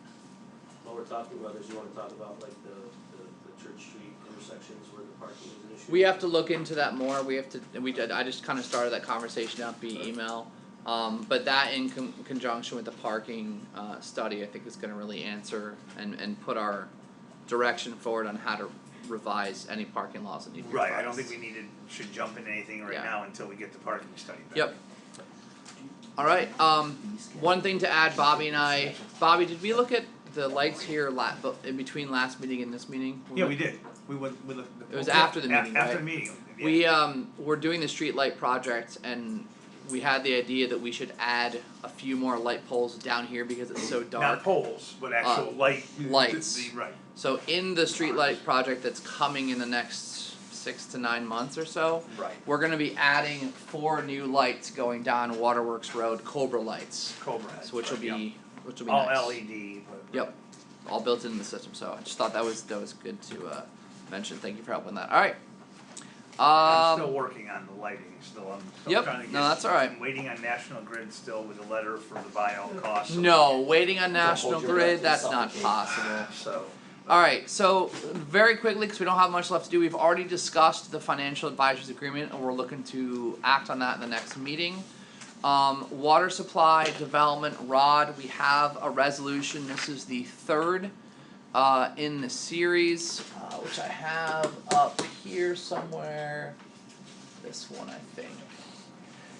While we're talking about this, you wanna talk about like the Church Street intersections where the parking is an issue? We have to look into that more, I just kinda started that conversation out via email. But that in conjunction with the parking, study, I think is gonna really answer and put our direction forward on how to revise any parking laws that need to be revised. right, I don't think we should jump into anything right Yeah. now until we get the parking study back. Yep. Alright, one thing to add, Bobby, did we look at the lights here in between last meeting and this meeting? Yeah, we did, we looked. It was after the meeting, right? After the meeting, yeah. We're doing the street light project and we had the idea that we should add a few more light poles down here because it's so dark. Not poles, but actual lights. Right. So in the street light project that's coming in the next 6 to 9 months or so, Right. we're gonna be adding 4 new lights going down Waterworks Road, Cobra lights. Cobra heads, So which will right, be all nice. LED, but. Yep, all built into the system, so I just thought that was good to mention, thank you for helping with that, alright. I'm still working on the lighting, I'm Yep, trying to get. no, that's all right. I'm waiting on National Grid still with a letter for the buyout costs. No, waiting on National hold your Grid, breath that's and not suffocate. possible. So. Alright, so very quickly, because we don't have much left to do, we've already discussed the financial advisors agreement and we're looking to act on that in the next meeting. Water supply development, Rod, we have a resolution, this is the third in the series, which I have up here somewhere. This one, I think.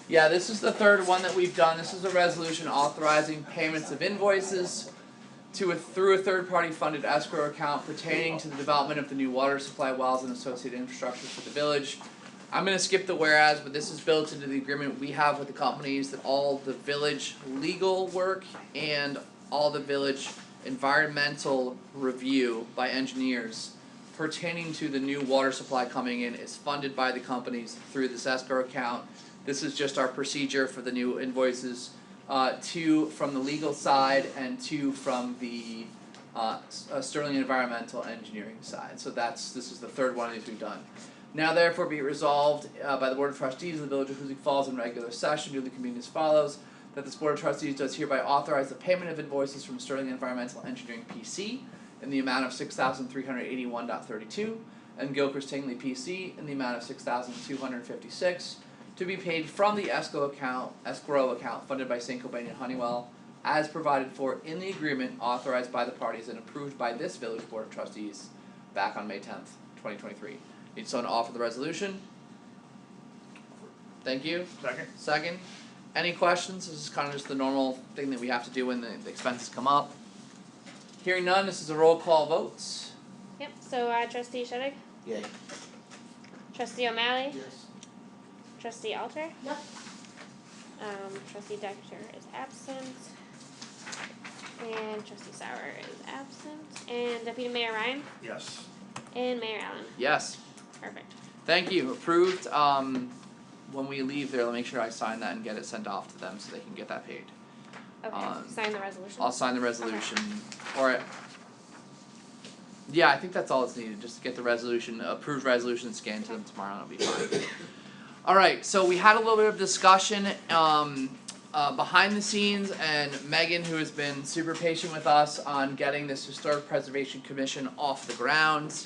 Yeah, this is the third one that we've done, this is a resolution authorizing payments of invoices through a third-party funded escrow account pertaining to the development of the new water supply wells and associated infrastructure for the village. I'm gonna skip the whereas, but this is built into the agreement we have with the companies that all the village legal work and all the village environmental review by engineers pertaining to the new water supply coming in is funded by the companies through this escrow account. This is just our procedure for the new invoices. 2 from the legal side and 2 from the Sterling Environmental Engineering side. So this is the third one of these we've done. Now therefore be it resolved by the Board of Trustees of the Village of Hoosick Falls in regular session, duly convened as follows, that this Board of Trustees does hereby authorize the payment of invoices from Sterling Environmental Engineering PC in the amount of $6,381.32 and Gilchrist Tingley PC in the amount of $6,256 to be paid from the escrow account funded by St. Cobain and Honeywell, as provided for in the agreement authorized by the parties and approved by this Village Board of Trustees back on May 10th, 2023. Need someone to offer the resolution? Thank you. Second. Any questions? This is kind of just the normal thing that we have to do when the expenses come up. Hearing none, this is a roll call votes. Yep, so Trustee Sheddick, Yay. Trustee O'Malley, Yes. Trustee Alter, Yep. Trustee Decker is absent, and Trustee Sauer is absent, and Deputy Mayor Ryan, Yes. and Mayor Allen. Yes. Perfect. Thank you. Approved. When we leave there, let me make sure I sign that and get it sent off to them so they can get that paid. Okay, sign the resolution. I'll sign the resolution, or yeah, I think that's all it's needed, just to get the resolution, approved resolution scanned to them tomorrow, and it'll be fine. Alright, so we had a little bit of discussion behind the scenes, and Megan, who has been super patient with us on getting this Historic Preservation Commission off the ground,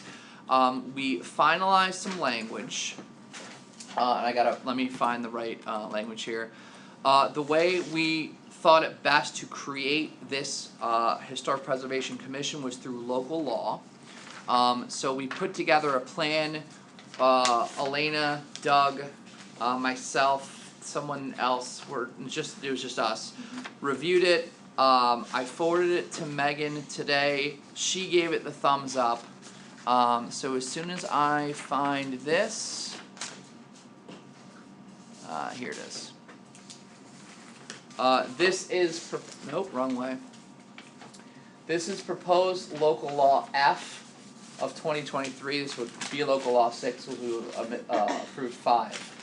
we finalized some language. And let me find the right language here. The way we thought it best to create this Historic Preservation Commission was through local law. So we put together a plan, Elena, Doug, myself, someone else, it was just us, reviewed it. I forwarded it to Megan today, she gave it the thumbs up. So as soon as I find this, here it is. This is, nope, wrong way. This is proposed local law F of 2023, this would be local law 6, which we approved 5.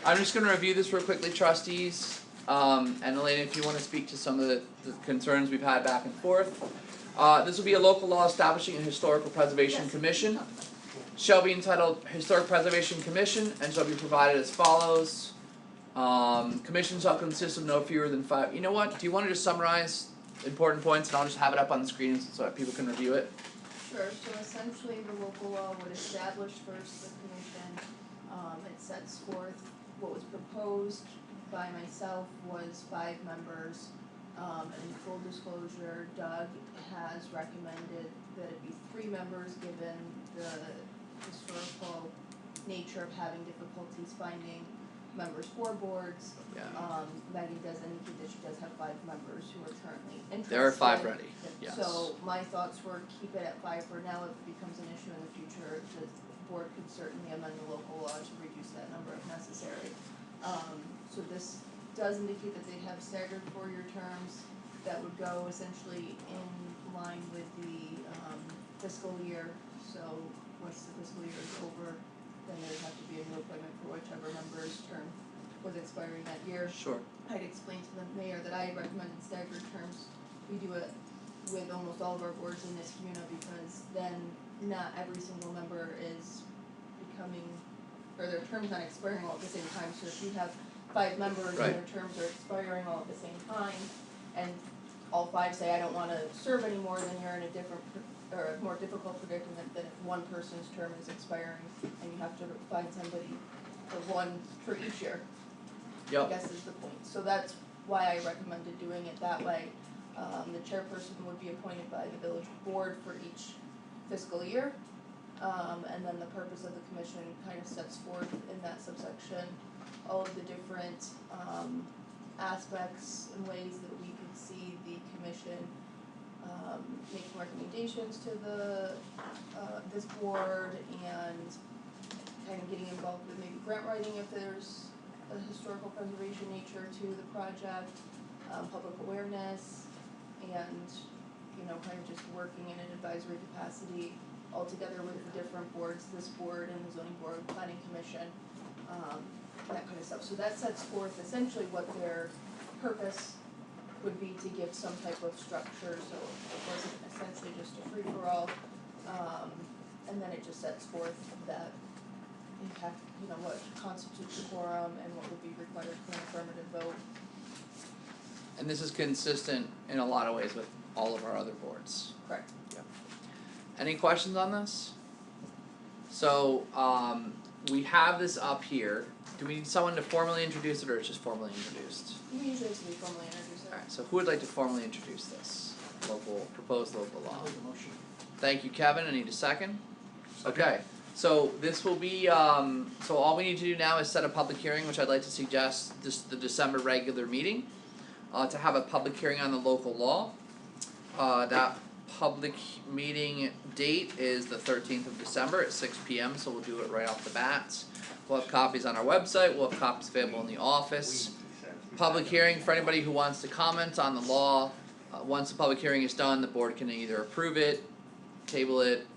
I'm just gonna review this real quickly, trustees. And Elena, if you wanna speak to some of the concerns we've had back and forth. This will be a local law establishing a historical preservation commission. Shall be entitled Historic Preservation Commission and shall be provided as follows. Commission shall consist of no fewer than 5, you know what, do you wanna just summarize important points and I'll just have it up on the screen so that people can review it? Sure, so essentially the local law would establish first the commission, it sets forth what was proposed by myself was 5 members. In full disclosure, Doug has recommended that it be 3 members given the historical nature of having difficulties finding members for boards. Yeah. Megan does indicate that she does have 5 members who are currently interested. There are 5 ready, yes. So my thoughts were keep it at 5 for now. If it becomes an issue in the future, the board could certainly amend the local law to reduce that number if necessary. So this does indicate that they have staggered 4-year terms that would go essentially in line with the fiscal year. So once the fiscal year is over, then there'd have to be a new appointment for whichever member's term was expiring that year. Sure. I'd explained to the mayor that I recommended staggered terms. We do it with almost all of our boards in this community because then not every single member is becoming, or their term's not expiring all at the same time. So if you have 5 members Right. and their terms are expiring all at the same time, and all 5 say, I don't wanna serve anymore, then you're in a different, or a more difficult predicament than if one person's term is expiring and you have to find somebody for one for each year. Yep. I guess is the point. So that's why I recommended doing it that way. The chairperson would be appointed by the village board for each fiscal year. And then the purpose of the commission kind of sets forth in that subsection all of the different aspects and ways that we could see the commission making recommendations to the this board and kind of getting involved with maybe grant writing if there's a historical preservation nature to the project, public awareness, and kind of just working in an advisory capacity all together with the different boards, this board and the zoning board, planning commission, that kind of stuff. So that sets forth essentially what their purpose would be to give some type of structure, so it wasn't essentially just a free-for-all. And then it just sets forth that impact, what constitutes a quorum and what would be required for an affirmative vote. And this is consistent in a lot of ways with all of our other boards. Correct. Any questions on this? So, we have this up here. Do we need someone to formally introduce it or it's just formally introduced? You usually have to be formally introduced. Alright, so who would like to formally introduce this proposed local law? I'll make a motion. Thank you, Kevin. I need a second. Okay, so this will be, so all we need to do now is set a public hearing, which I'd like to suggest the December regular meeting, to have a public hearing on the local law. That public meeting date is the 13th of December at 6 p.m, so we'll do it right off the bat. We'll have copies on our website, we'll have copies available in the office. Public hearing for anybody who wants to comment on the law. Once the public hearing is done, the board can either approve it, table it,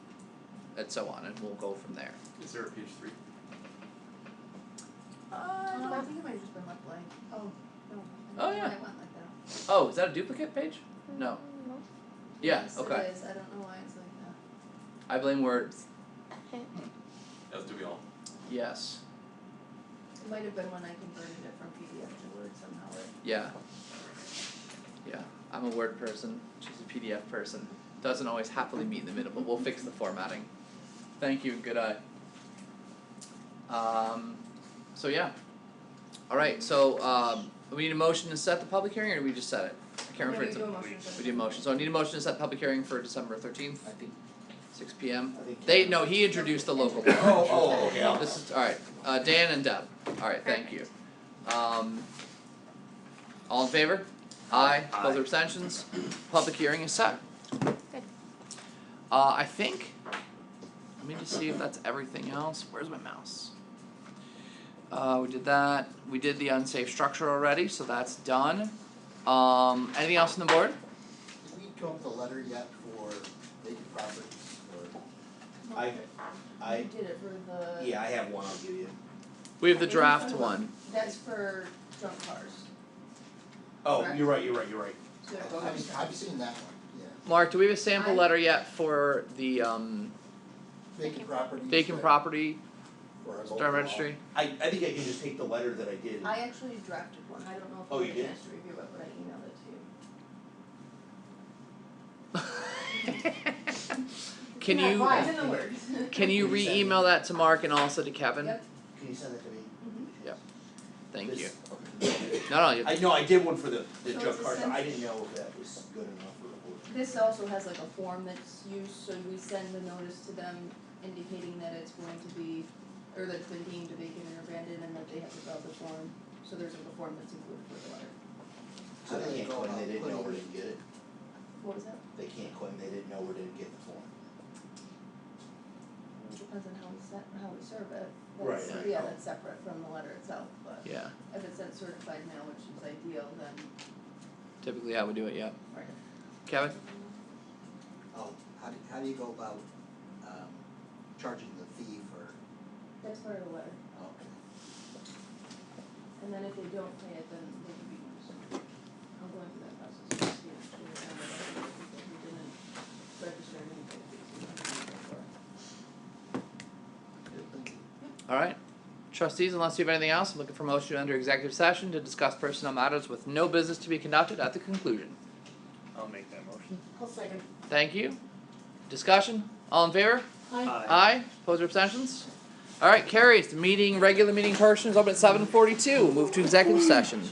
and so on, and we'll go from there. Is there a page 3? No, I think it might have just been left blank. Oh, no. Oh, yeah. I went like that. Oh, is that a duplicate page? No. Yeah, Yes, okay. it is. I don't know why it's like that. I blame words. As do we all. Yes. It might have been when I converted it from PDF to Word somehow, right? Yeah. Yeah. I'm a Word person, she's a PDF person. Doesn't always happily meet in the middle, but we'll fix the formatting. Thank you, good eye. So yeah. Alright, so we need a motion to set the public hearing or do we just set it? I can't remember if it's we do a motion, so I need a motion to set the public hearing for December 13th. I think 6 p.m. He introduced the local law. Okay. This is, alright, Dan and Deb, alright, thank you. All in favor? Aye, opposed or abstentions? Public hearing is set. Good. I think, let me just see if that's everything else, where's my mouse? We did that, we did the unsafe structure already, so that's done. Anything else on the board? Did we come up with a letter yet for vacant properties or? I You did it for the. yeah, I have one I'll give you. We have the draft one. That's for junk cars. Oh, correct? you're right. So they're going I've seen that one, yeah. Mark, do we have a sample letter yet for the Vacant property. vacant property For a Star local law. Registry? I think I can just take the letter that I did. I actually drafted one, I don't know Oh, if you you had a did? chance to review it, but I emailed it to you. Can It's you in the works. can you re-email that to Mark and also to Kevin? Yep. Can you send that to me? Thank you. This- No, you, I did one for the So junk it's cars, I essentially- didn't know if that was good enough for the board. This also has like a form that's used, so we send a notice to them indicating that it's going to be, or that it's been deemed vacant or abandoned and that they have to fill out the form. So there's like a form that's included with the letter. So How do they they can't go claim about they didn't know or putting- didn't get it? What was that? They can't claim they didn't know or didn't get the form. Depends on how we serve it. Right. That's, yeah, that's separate from the letter itself, but yeah. if it's sent certified mail, which is ideal, then, Typically how we do it, yeah. right. Kevin? Oh, how do you go about, charging the fee for, That's part of the letter. okay. And then if they don't pay it, then they can be notified. I'm going through that process, just to actually found out that people who didn't register and didn't pay fees. Alright. Trustees, unless you have anything else, I'm looking for motion to enter executive session to discuss personnel matters with no business to be conducted at the conclusion. I'll make that motion. I'll second. Thank you. Discussion? All in favor? Aye. Aye. Opposed or abstentions? Alright, carries. The regular meeting portion is open at 7:42. Move to executive session.